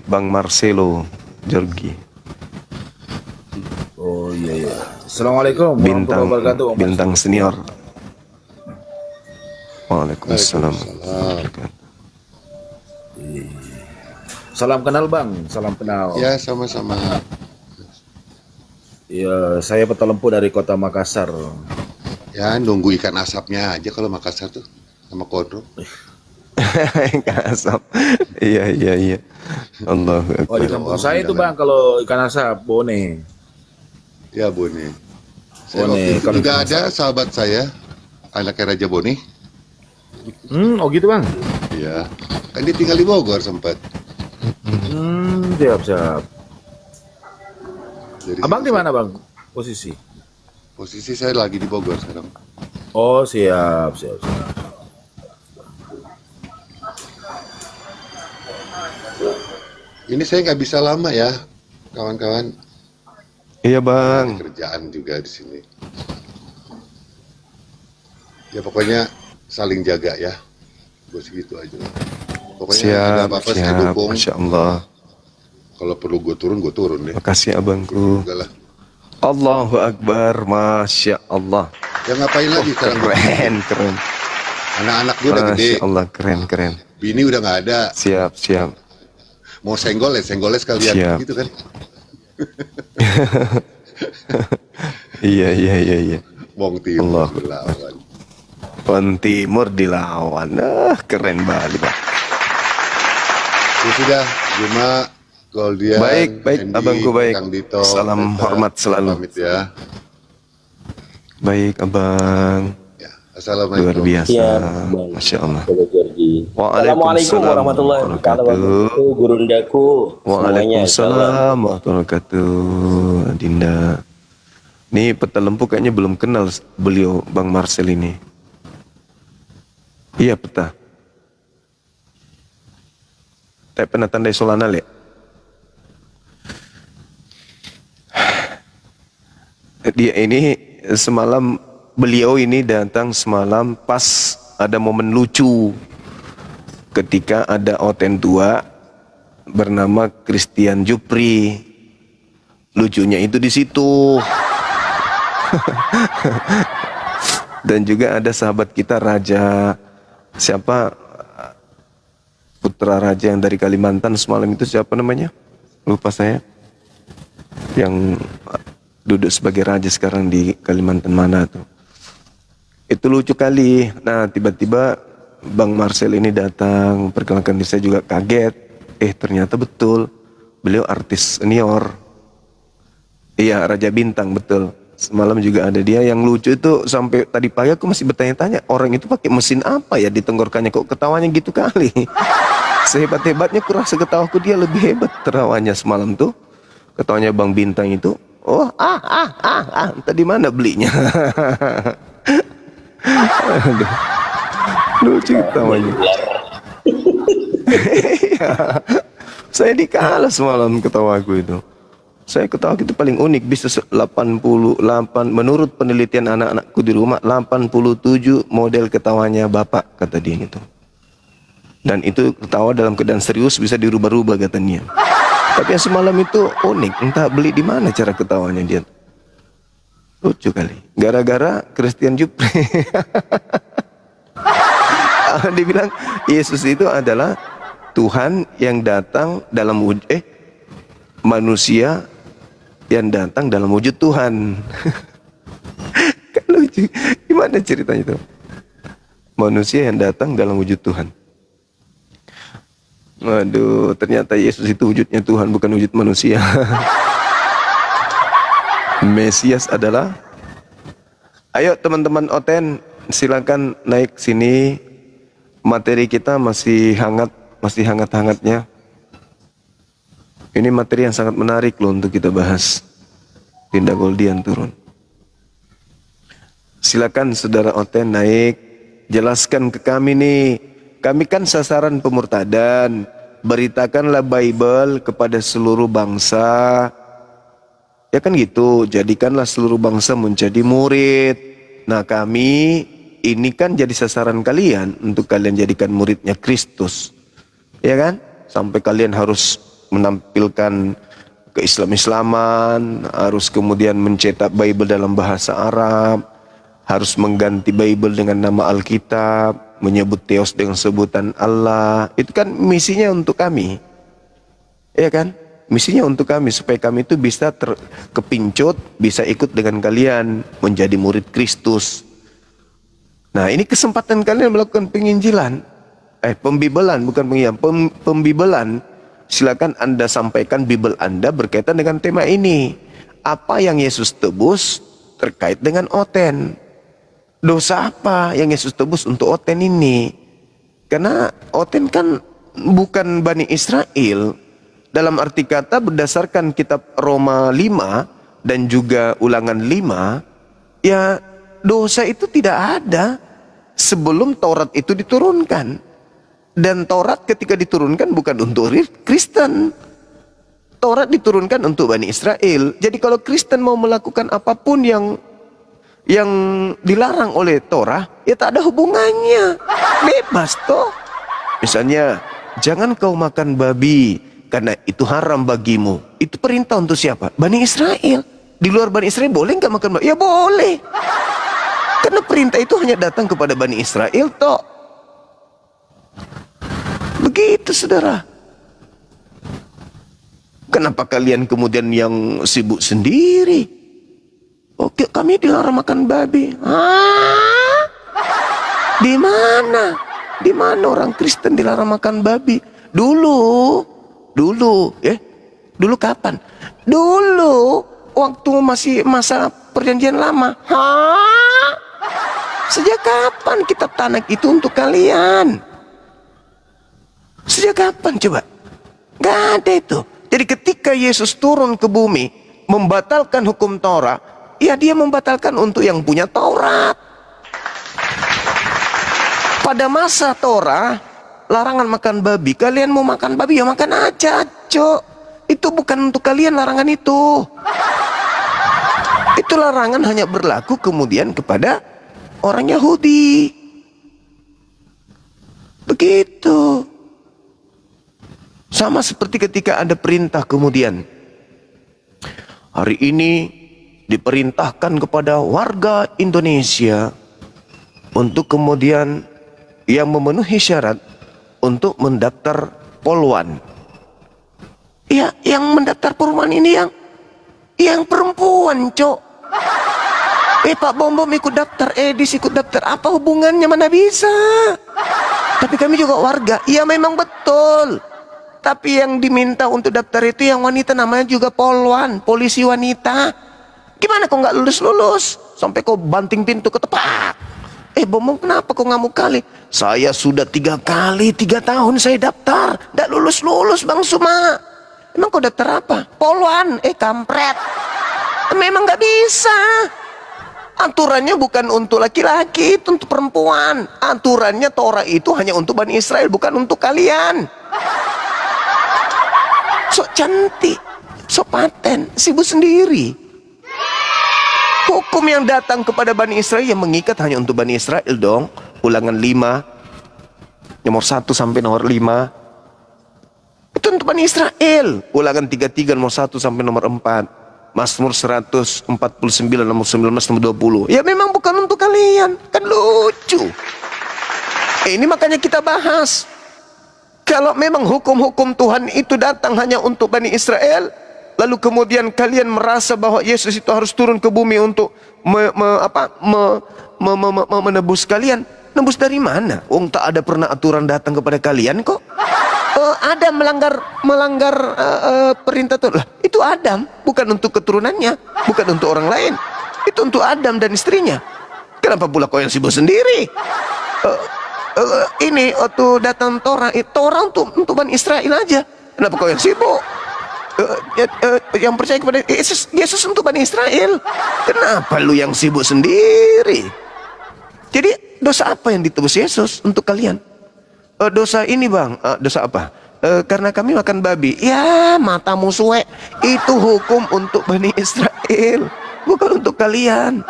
Bang Marcelo Jorgi. Oh iya. Assalamualaikum Bintang, warahmatullahi wabarakatuh. bintang senior. Waalaikumsalam. Salam kenal Bang, salam kenal. Ya, sama-sama. Ya, saya Petelempu dari Kota Makassar. Ya, nunggu ikan asapnya aja kalau Makassar tuh sama kodro. Ikan asap. Iya. Allahu Akbar. Oh, di kampung saya itu Bang, kalau ikan asap bone. Ya, Bone. Saya Bone, waktu itu kalau juga ikan ada sahabat saya, anaknya Raja Bone. Oh gitu Bang. Iya. Kan dia tinggal di Bogor sempat. Siap. Jadi Abang di mana Bang? Posisi? Posisi saya lagi di Bogor sekarang. Oh, siap. Ini saya nggak bisa lama ya, kawan-kawan. Iya Bang. Ada kerjaan juga di sini. Ya pokoknya saling jaga ya. Gue segitu aja. Pokoknya ada apa-apa saya dukung. Masya Allah. Kalau perlu gue turun deh. Makasih abangku. Enggak lah. Allahu Akbar, Masya Allah. Ya ngapain lagi sekarang? Keren. Anak-anak gue udah gede. Masya Allah, keren. Bini udah nggak ada. Siap. Mau senggolnya sekalian Siap. gitu kan. Iya. Bong Timur Allah. dilawan. Bang Timur dilawan. Keren banget Pak. Ya sudah, Juma, Goldian, Baik, Andy, abangku baik. Kang Dito, Salam Neta, hormat selalu. Pamit ya. Baik abang. Ya, assalamualaikum. Luar biasa. Ya, baik. Masya Allah. Assalamualaikum warahmatullahi wabarakatuh. Gurundaku semuanya. Waalaikumsalam warahmatullahi wabarakatuh. Dinda. Nih Petelempu kayaknya belum kenal beliau Bang Marcel ini. Iya peta. Tapi pernah tandai Solanal ya? Dia ini semalam, beliau ini datang semalam pas ada momen lucu ketika ada Oten tua bernama Christian Jupri. Lucunya itu di situ. Dan juga ada sahabat kita Raja, siapa, putra raja yang dari Kalimantan semalam itu, siapa namanya? Lupa saya. Yang duduk sebagai raja sekarang di Kalimantan mana tuh. Itu lucu kali. Nah tiba-tiba Bang Marcel ini datang, perkenalkan diri, saya juga kaget. Ternyata betul, beliau artis senior. Iya, Raja Bintang, betul. Semalam juga ada dia. Yang lucu itu sampai tadi pagi aku masih bertanya-tanya, orang itu pakai mesin apa ya di tenggorokannya, kok ketawanya gitu kali. Sehebat-hebatnya kurasa ketawaku dia lebih hebat terawanya semalam tuh. Ketawanya Bang Bintang itu. Oh, tadi mana belinya? Aduh. Lucu ketawanya. Iya. Saya dikalah semalam ketawaku itu. Saya ketawa itu paling unik, bisa 88, menurut penelitian anak-anakku di rumah, 87 model ketawanya bapak, kata dia itu. Dan itu ketawa dalam keadaan serius bisa dirubah-rubah katanya. Tapi yang semalam itu unik, entah beli di mana cara ketawanya dia. Lucu kali, gara-gara Christian Jupri. Dia bilang Yesus itu adalah Tuhan yang datang dalam wujud manusia yang datang dalam wujud Tuhan. Kan lucu. Gimana ceritanya itu? Manusia yang datang dalam wujud Tuhan. Waduh, ternyata Yesus itu wujudnya Tuhan, bukan wujud manusia. Mesias adalah. Ayo teman-teman Oten, silakan naik sini. Materi kita masih hangat-hangatnya. Ini materi yang sangat menarik loh untuk kita bahas. Dinda Goldian turun. Silakan saudara Oten naik. Jelaskan ke kami nih. Kami kan sasaran pemurtadan. Beritakanlah Bible kepada seluruh bangsa. Ya kan gitu, jadikanlah seluruh bangsa menjadi murid. Nah kami ini kan jadi sasaran kalian untuk kalian jadikan muridnya Kristus. Ya kan? Sampai kalian harus menampilkan keislaman, harus kemudian mencetak Bible dalam bahasa Arab, harus mengganti Bible dengan nama Alkitab, menyebut Theos dengan sebutan Allah. Itu kan misinya untuk kami. Ya kan? Misinya untuk kami supaya kami itu bisa kepincut, bisa ikut dengan kalian menjadi murid Kristus. Nah, ini kesempatan kalian melakukan penginjilan. Pembibelan, bukan penginjilan, pembibelan. Silakan Anda sampaikan Bible Anda berkaitan dengan tema ini. Apa yang Yesus tebus terkait dengan Oten? Dosa apa yang Yesus tebus untuk Oten ini? Karena Oten kan bukan Bani Israel. Dalam arti kata berdasarkan kitab Roma 5 dan juga Ulangan 5, ya dosa itu tidak ada sebelum Taurat itu diturunkan. Dan Taurat ketika diturunkan bukan untuk Kristen. Taurat diturunkan untuk Bani Israel. Jadi kalau Kristen mau melakukan apapun yang dilarang oleh Torah, ya tak ada hubungannya. Bebas toh. Misalnya, jangan kau makan babi karena itu haram bagimu. Itu perintah untuk siapa? Bani Israel. Di luar Bani Israel boleh nggak makan babi? Ya boleh. Karena perintah itu hanya datang kepada Bani Israel toh. Begitu saudara. Kenapa kalian kemudian yang sibuk sendiri? Oke, kami dilarang makan babi. Hah? Di mana? Di mana orang Kristen dilarang makan babi? Dulu kapan? Dulu waktu masih masa perjanjian lama. Hah? Sejak kapan kitab Tanak itu untuk kalian? Sejak kapan coba? Gak ada itu. Jadi ketika Yesus turun ke bumi membatalkan hukum Taurat, ya dia membatalkan untuk yang punya Taurat. Pada masa Taurat larangan makan babi. Kalian mau makan babi ya makan aja, cok. Itu bukan untuk kalian larangan itu. Itu larangan hanya berlaku kemudian kepada orang Yahudi. Begitu. Sama seperti ketika ada perintah kemudian. Hari ini diperintahkan kepada warga Indonesia untuk kemudian yang memenuhi syarat untuk mendaftar Polwan. Ya, yang mendaftar Polwan ini yang perempuan, cok. Pak Bom ikut daftar, Edis ikut daftar. Apa hubungannya? Mana bisa? Tapi kami juga warga. Ya memang betul. Tapi yang diminta untuk daftar itu yang wanita, namanya juga Polwan, polisi wanita. Gimana kok nggak lulus? Sampai kau banting pintu ketepak. Bom, kenapa kau ngamuk kali? Saya sudah 3 kali, 3 tahun saya daftar. Nggak lulus Bang Suma. Emang kau daftar apa? Polwan, kampret. Memang nggak bisa. Aturannya bukan untuk laki-laki, itu untuk perempuan. Aturannya Torah itu hanya untuk Bani Israel, bukan untuk kalian. Sok cantik, sok paten, sibuk sendiri. Hukum yang datang kepada Bani Israel yang mengikat hanya untuk Bani Israel dong. Ulangan 5, nomor 1 sampai nomor 5. Itu untuk Bani Israel. Ulangan 33 nomor 1 sampai nomor 4. Mazmur 149 nomor 19 nomor 20. Ya memang bukan untuk kalian. Kan lucu. Ini makanya kita bahas. Kalau memang hukum-hukum Tuhan itu datang hanya untuk Bani Israel, lalu kemudian kalian merasa bahwa Yesus itu harus turun ke bumi untuk menebus kalian. Nebus dari mana? Tak ada pernah aturan datang kepada kalian kok. Ada melanggar perintah Tuhan. Lah, itu Adam, bukan untuk keturunannya, bukan untuk orang lain. Itu untuk Adam dan istrinya. Kenapa pula kau yang sibuk sendiri? Ini waktu datang Torah, Torah untuk Bani Israel aja. Kenapa kau yang sibuk? Yang percaya kepada Yesus untuk Bani Israel. Kenapa lu yang sibuk sendiri? Jadi dosa apa yang ditebus Yesus untuk kalian? Dosa ini bang, dosa apa? karena kami makan babi. Ya, matamu suwe. Itu hukum untuk Bani Israel, bukan untuk kalian.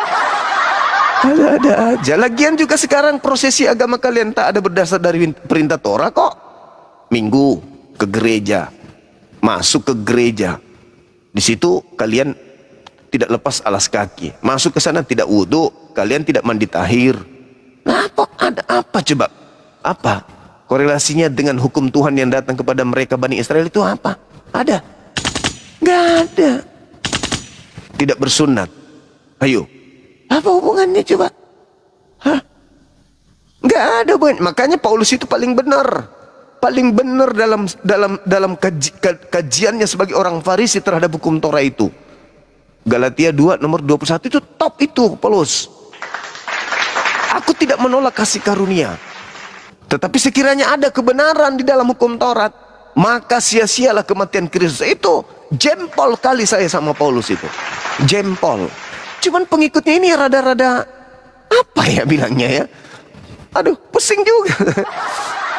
Ada aja. Lagian juga sekarang prosesi agama kalian tak ada berdasar dari perintah Torah kok. Minggu ke gereja, masuk ke gereja, di situ kalian tidak lepas alas kaki. Masuk ke sana tidak wudhu, kalian tidak mandi tahir. Nah, ada apa coba? Apa korelasinya dengan hukum Tuhan yang datang kepada mereka Bani Israel itu apa? Ada? Nggak ada. Tidak bersunat. Ayo, apa hubungannya coba? Hah? Nggak ada, bukan? Makanya Paulus itu paling benar dalam kajiannya sebagai orang Farisi terhadap hukum Torah itu. Galatia 2 nomor 21 itu top itu Paulus. Aku tidak menolak kasih karunia, tetapi sekiranya ada kebenaran di dalam hukum Taurat, maka sia-sialah kematian Kristus. Itu jempol kali saya sama Paulus itu. Jempol. Cuman pengikutnya ini rada-rada apa ya bilangnya ya? Aduh, pusing juga.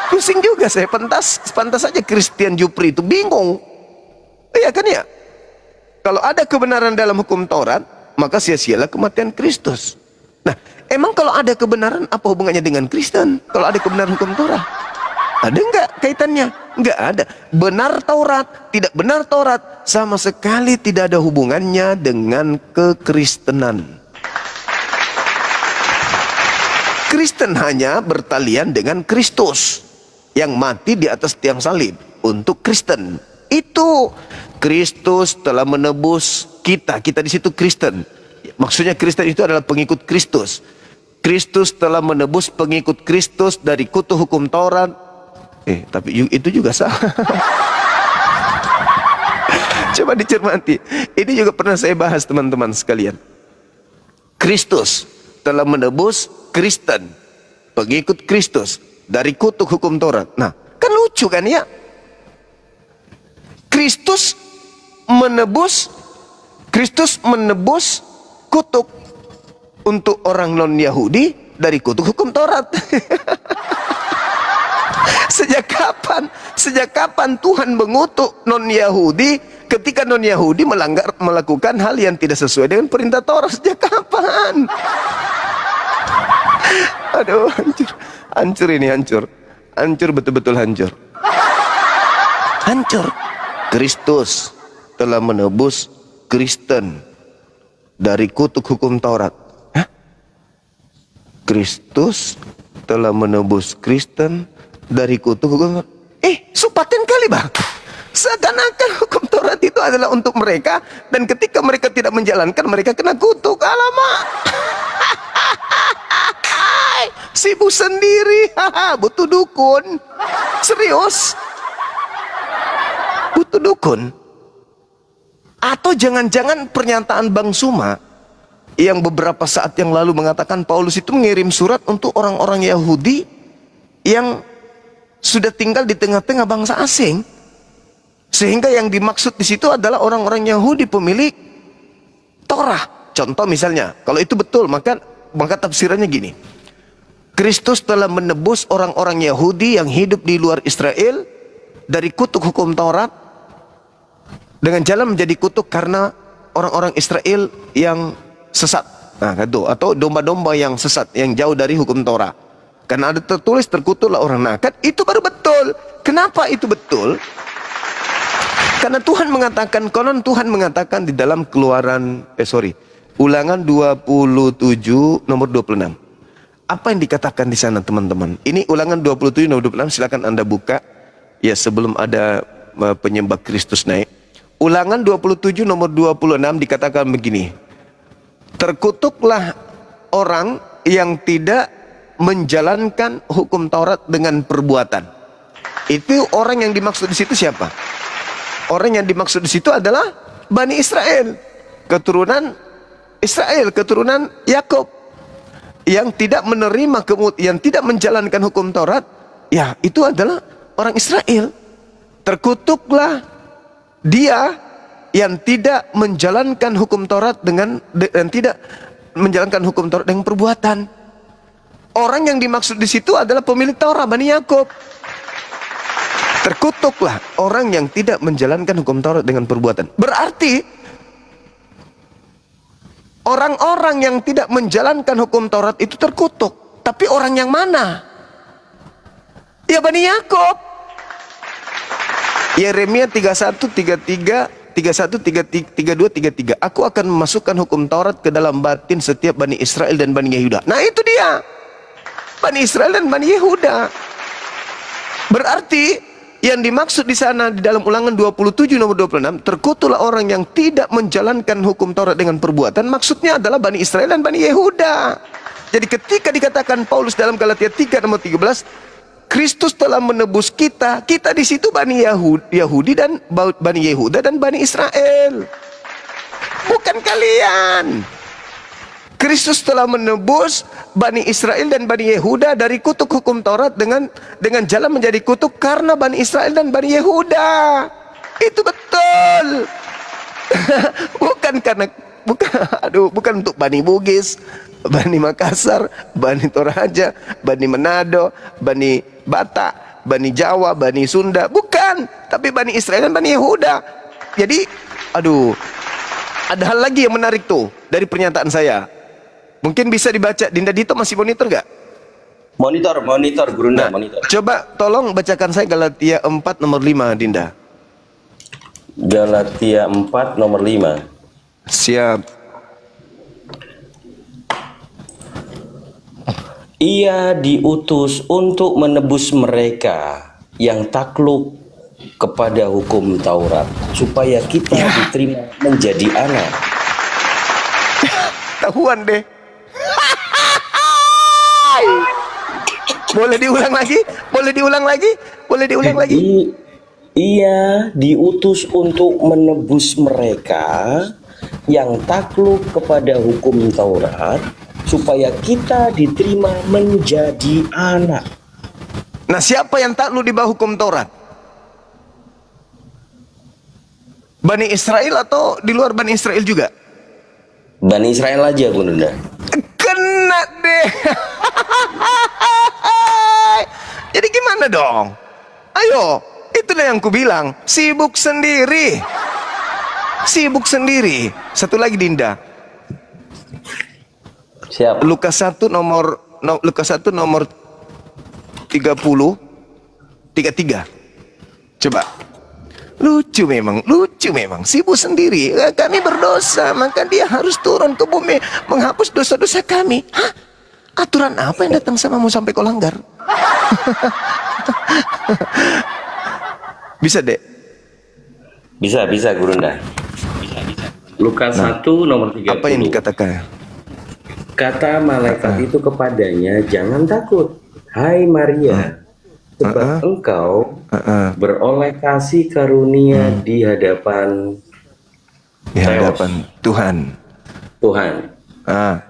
Pusing juga saya. Pantas saja Christian Jupri itu bingung. Iya kan ya? Kalau ada kebenaran dalam hukum Taurat, maka sia-sialah kematian Kristus. Nah, emang kalau ada kebenaran apa hubungannya dengan Kristen? Kalau ada kebenaran hukum Taurat, ada enggak kaitannya? Enggak ada. Benar Taurat, tidak benar Taurat, sama sekali tidak ada hubungannya dengan kekristenan. Kristen hanya bertalian dengan Kristus yang mati di atas tiang salib untuk Kristen. Itu Kristus telah menebus kita. Kita di situ Kristen. Maksudnya Kristen itu adalah pengikut Kristus. Kristus telah menebus pengikut Kristus dari kutu hukum Taurat. Tapi itu juga salah. Coba dicermati. Ini juga pernah saya bahas teman-teman sekalian. Kristus telah menebus Kristen, pengikut Kristus, dari kutuk hukum Taurat. Nah, kan lucu kan ya? Kristus menebus kutuk untuk orang non-Yahudi dari kutuk hukum Taurat. Sejak kapan Tuhan mengutuk non-Yahudi ketika non-Yahudi melakukan hal yang tidak sesuai dengan perintah Taurat? Sejak kapan? Aduh, hancur ini, hancur betul-betul hancur. Kristus telah menebus Kristen dari kutuk hukum Taurat. Hah? Kristus telah menebus Kristen dari kutuk hukum Taurat. Supaten kali bang. Seakan-akan hukum Taurat itu adalah untuk mereka, dan ketika mereka tidak menjalankan, mereka kena kutuk. Alamak. Sibuk sendiri. Butuh dukun. Serius. Butuh dukun. Atau jangan-jangan pernyataan Bang Suma yang beberapa saat yang lalu mengatakan Paulus itu mengirim surat untuk orang-orang Yahudi yang sudah tinggal di tengah-tengah bangsa asing, sehingga yang dimaksud di situ adalah orang-orang Yahudi pemilik Torah. Contoh misalnya, kalau itu betul, maka tafsirannya gini: Kristus telah menebus orang-orang Yahudi yang hidup di luar Israel dari kutuk hukum Taurat dengan jalan menjadi kutuk karena orang-orang Israel yang sesat. Nah, itu atau domba-domba yang sesat, yang jauh dari hukum Taurat. Karena ada tertulis terkutuklah orang. Nah, kan itu baru betul. Kenapa itu betul? Karena Tuhan mengatakan di dalam Ulangan 27 nomor 26. Apa yang dikatakan di sana, teman-teman? Ini Ulangan 27 nomor 26, silakan Anda buka ya sebelum ada penyembah Kristus naik. Ulangan 27 nomor 26 dikatakan begini: terkutuklah orang yang tidak menjalankan hukum Taurat dengan perbuatan. Itu orang yang dimaksud di situ siapa? Orang yang dimaksud di situ adalah Bani Israel, keturunan Yakub, yang tidak menerima, yang tidak menjalankan hukum Taurat. Ya, itu adalah orang Israel. Terkutuklah dia yang tidak menjalankan hukum Taurat dengan perbuatan. Orang yang dimaksud di situ adalah pemilik Taurat, Bani Yakub. Terkutuklah orang yang tidak menjalankan hukum Taurat dengan perbuatan. Berarti orang-orang yang tidak menjalankan hukum Taurat itu terkutuk. Tapi orang yang mana? Ya Bani Yakub. Yeremia 31, 33, 31, 32, 33. Aku akan memasukkan hukum Taurat ke dalam batin setiap Bani Israel dan Bani Yehuda. Nah itu dia. Bani Israel dan Bani Yehuda. Berarti yang dimaksud di sana di dalam Ulangan 27 nomor 26, terkutuklah orang yang tidak menjalankan hukum Taurat dengan perbuatan, maksudnya adalah Bani Israel dan Bani Yehuda. Jadi ketika dikatakan Paulus dalam Galatia 3 nomor 13, Kristus telah menebus kita, kita di situ Bani Yahudi dan Bani Yehuda dan Bani Israel. Bukan kalian. Kristus telah menebus Bani Israel dan Bani Yehuda dari kutuk hukum Taurat dengan jalan menjadi kutuk karena Bani Israel dan Bani Yehuda. Itu betul. bukan untuk Bani Bugis, Bani Makassar, Bani Toraja, Bani Manado, Bani Batak, Bani Jawa, Bani Sunda, bukan, tapi Bani Israel dan Bani Yehuda. Jadi, ada hal lagi yang menarik tuh dari pernyataan saya. Mungkin bisa dibaca. Dinda Dito masih monitor nggak? Monitor, Gurunda, monitor. Coba tolong bacakan saya Galatia 4 nomor 5, Dinda. Galatia 4 nomor 5. Siap. Ia diutus untuk menebus mereka yang takluk kepada hukum Taurat, supaya kita diterima menjadi anak. Tahuan deh. Boleh diulang lagi? Ia diutus untuk menebus mereka yang takluk kepada hukum Taurat, supaya kita diterima menjadi anak. Nah, siapa yang takluk di bawah hukum Taurat? Bani Israel atau di luar Bani Israel juga? Bani Israel aja, Bunda. Kena deh. Jadi gimana dong? Ayo, itulah yang ku bilang, sibuk sendiri. Satu lagi, Dinda. Siap. Lukas 1 nomor 30 33. Coba. Lucu memang. Sibuk sendiri. Kami berdosa, maka dia harus turun ke bumi menghapus dosa-dosa kami. Hah? Aturan apa yang datang samamu sampai kau langgar? Bisa, Dek? Bisa, Gurunda. Lukas 1 nomor 30. Apa yang dikatakan? Kata malaikat itu kepadanya, jangan takut, hai Maria, sebab engkau beroleh kasih karunia di hadapan Tuhan.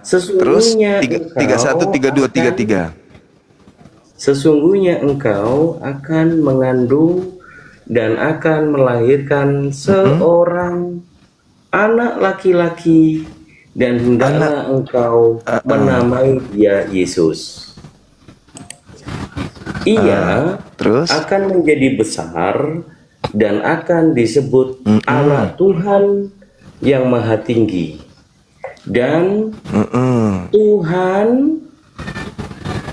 Sesungguhnya terus 31, 32, 33. Sesungguhnya engkau akan mengandung dan akan melahirkan seorang anak laki-laki, dan hendaklah engkau menamai dia Yesus. Ia akan menjadi besar dan akan disebut Anak Tuhan yang Maha Tinggi. Dan Tuhan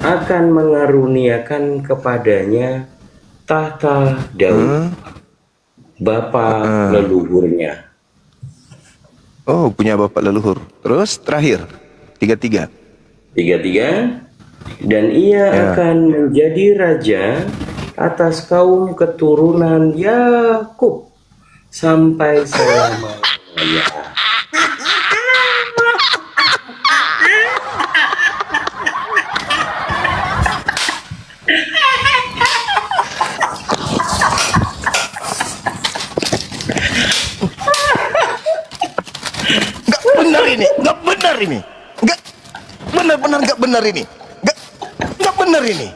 akan mengaruniakan kepadanya tahta Daud, bapa leluhurnya. Oh, punya bapak leluhur. Terus terakhir 33. Dan ia akan menjadi raja atas kaum keturunan Yakub sampai selama-lamanya. Nggak benar ini.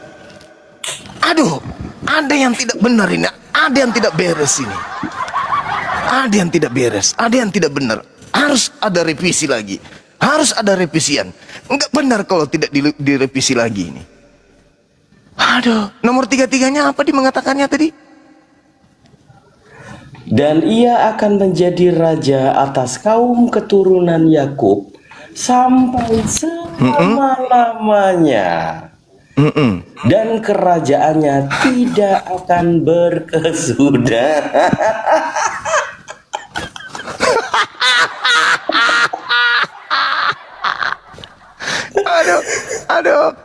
Aduh, ada yang tidak benar ini. Ada yang tidak beres ini. Ada yang tidak beres, ada yang tidak benar. Harus ada revisi lagi. Harus ada revisian. Nggak benar kalau tidak direvisi lagi ini. Aduh, nomor 33-nya apa mengatakannya tadi? Dan ia akan menjadi raja atas kaum keturunan Yakub sampai selama-lamanya. Dan kerajaannya tidak akan berkesudahan. Aduh.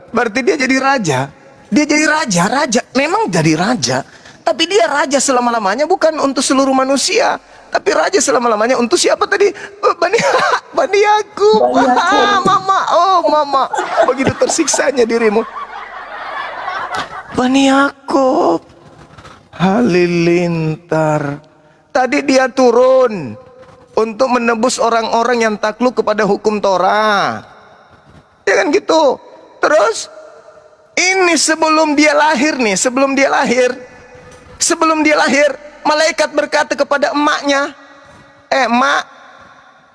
Berarti dia jadi raja. Dia jadi raja. Memang jadi raja. Tapi dia raja selama-lamanya bukan untuk seluruh manusia. Tapi raja selama-lamanya untuk siapa tadi? Bani Yakub. Mama. Begitu tersiksanya dirimu. Bani Yakub. Halilintar. Tadi dia turun untuk menebus orang-orang yang takluk kepada hukum Torah. Ya kan gitu. Terus ini sebelum dia lahir, malaikat berkata kepada emaknya, "Emak,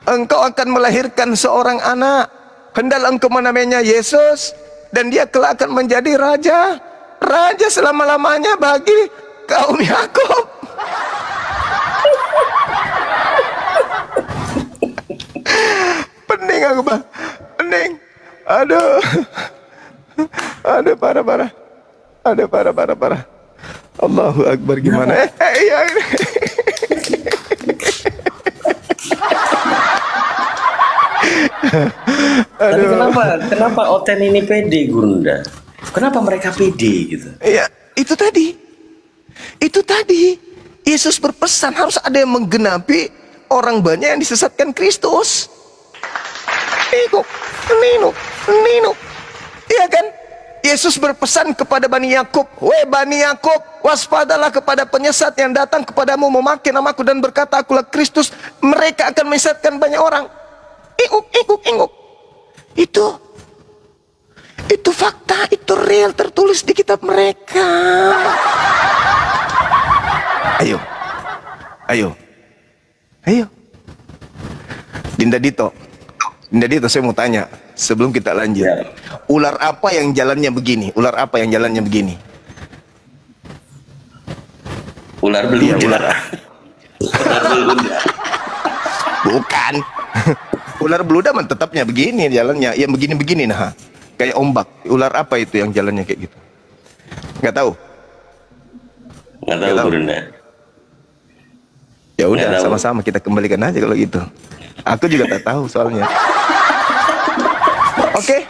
engkau akan melahirkan seorang anak, hendaklah engkau menamainya Yesus, dan dia kelak akan menjadi raja selama-lamanya bagi kaum Yakub." Pening aku, Bang. Pening. Aduh, parah. Allahu Akbar, gimana? Iya. Tapi kenapa Oten ini pede, Gurunda? Kenapa mereka pede gitu? Iya, itu tadi. Yesus berpesan harus ada yang menggenapi orang banyak yang disesatkan Kristus. Nino. Iya kan? Yesus berpesan kepada Bani Yakub, "Weh Bani Yakub, waspadalah kepada penyesat yang datang kepadamu memakai namaku dan berkata akulah Kristus. Mereka akan menyesatkan banyak orang." Inguk. Itu fakta, itu real, tertulis di kitab mereka. Ayo. Dinda Dito, saya mau tanya sebelum kita lanjut. Ya. Ular apa yang jalannya begini? Ular beluda. Ular beluda. Bukan. Ular beluda man tetapnya begini jalannya. Yang begini-begini nah. Kayak ombak. Ular apa itu yang jalannya kayak gitu? Nggak tahu. Gurunda. Ya udah, sama-sama kita kembalikan aja kalau gitu. Aku juga tak tahu soalnya. Oke.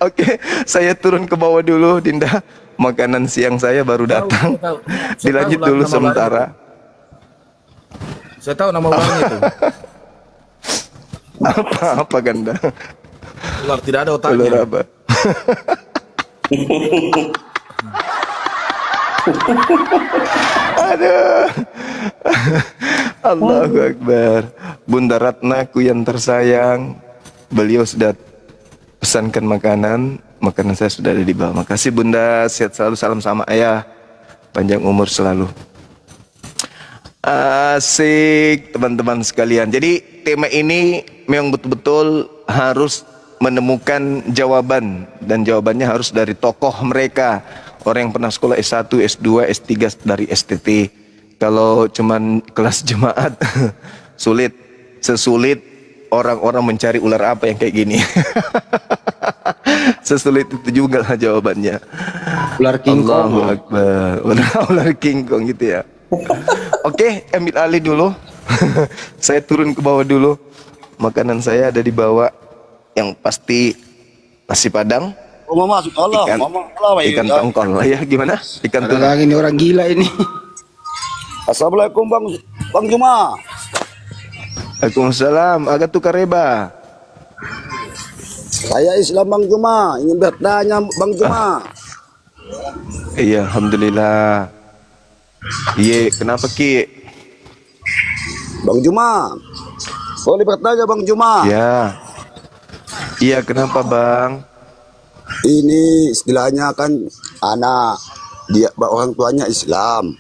Oke, saya turun ke bawah dulu, Dinda. Makanan siang saya baru datang. Dilanjut dulu sementara. Saya tahu nama ularnya itu. Apa Ganda? Ular tidak ada otaknya. Ular apa? Aduh. Allahu Akbar. Bunda Ratnaku yang tersayang, beliau sudah pesankan makanan saya sudah ada di bawah. Makasih Bunda, sehat selalu, salam sama ayah, panjang umur selalu. Asik teman-teman sekalian. Jadi tema ini memang betul-betul harus menemukan jawaban, dan jawabannya harus dari tokoh mereka, orang yang pernah sekolah S1, S2, S3 dari STT. Kalau cuman kelas jemaat sesulit orang-orang mencari ular apa yang kayak gini. Sesulit itu juga lah jawabannya. Ular King Kong. Allahu Akbar. Ular King Kong gitu ya. Oke, ambil alih dulu. Saya turun ke bawah dulu. Makanan saya ada di bawah. Yang pasti nasi padang. Oh mama, Ikan tongkol. Ya gimana? Ikan tuna. Ini orang gila ini. Assalamualaikum Bang Juma. Waalaikumsalam. Agak tukar reba. Saya Islam Bang Juma. Ingin bertanya Bang Juma. Iya, alhamdulillah. Iya, kenapa Ki? Bang Juma. Boleh bertanya Bang Juma? Ya. Iya, kenapa Bang? Ini istilahnya kan anak dia orang tuanya Islam,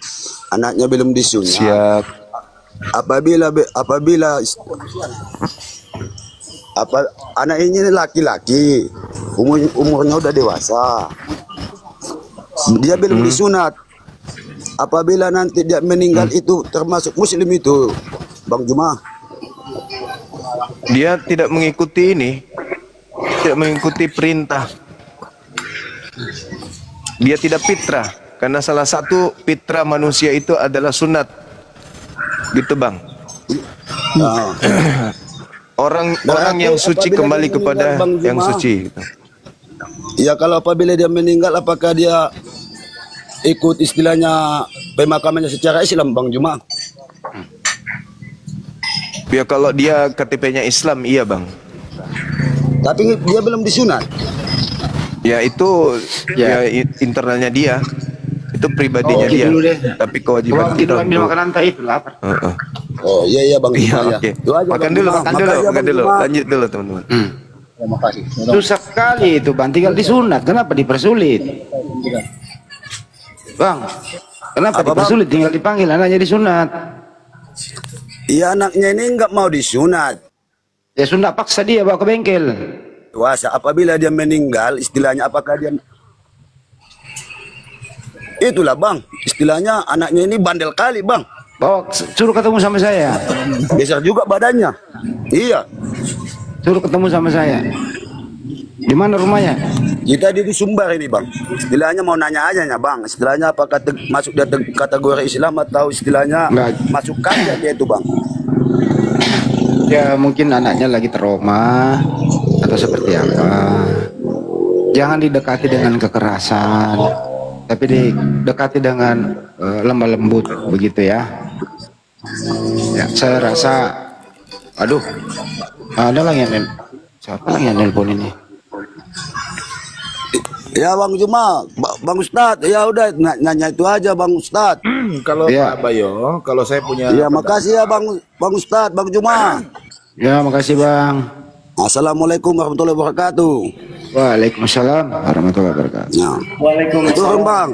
anaknya belum disunat. Siap. Apabila anak ini laki-laki, umurnya udah dewasa. Dia belum disunat. Apabila nanti dia meninggal itu termasuk muslim itu, Bang Juma. Dia tidak mengikuti ini, tidak mengikuti perintah. Dia tidak fitrah, karena salah satu fitrah manusia itu adalah sunat. Gitu Bang. Nah, Orang berarti yang suci apabila kembali dia kepada meninggal, Bang yang Juma, suci gitu. ya kalau apabila dia meninggal, apakah dia ikut istilahnya pemakamannya secara Islam, Bang Juma? Ya kalau dia KTP-nya Islam, iya Bang. Tapi dia belum disunat. Ya itu ya internalnya dia. Itu pribadinya dia. dulu deh. Tapi kewajiban Kalau kita kita ambil untuk makanan tak itu lapar. Oh iya Bang Iya, Juma ya. oke. Itu aja, Makan Bang dulu, Juma. makan dulu, Makasih ya, makan Bang dulu. Juma. Lanjut dulu teman-teman. Terima kasih. Susah sekali itu Bang, tinggal disunat. Kenapa dipersulit? Bang, kenapa Apa, Bang? dipersulit? Tinggal dipanggil anaknya disunat. Iya, anaknya ini nggak mau disunat. Ya sunat paksa dia bawa ke bengkel. Puasa apabila dia meninggal, istilahnya apakah dia itulah Bang, istilahnya anaknya ini bandel kali Bang. Bawa suruh ketemu sama saya. Besar juga badannya. Iya. Suruh ketemu sama saya. Di mana rumahnya? Kita di Sumbar ini Bang. Istilahnya mau nanya aja ya Bang. Istilahnya apakah masuk dia kategori Islam atau istilahnya Enggak. masuk kafir dia itu Bang. Ya mungkin anaknya lagi trauma atau seperti apa. Jangan didekati dengan kekerasan, tapi didekati dengan lemah lembut begitu ya. Ya saya rasa, aduh, ada lagi yang siapa lagi yang nelpon ini? Ya Bang Juma, Bang Ustadz, ya udah nanya itu aja Bang Ustadz. Kalau Ya. Pak Bayo, kalau saya punya Iya makasih ya Bang Ustadz, Bang Juma. Ya makasih Bang. Assalamualaikum warahmatullahi wabarakatuh. Waalaikumsalam warahmatullahi wabarakatuh. Ya. Waalaikumsalam. Turun Bang.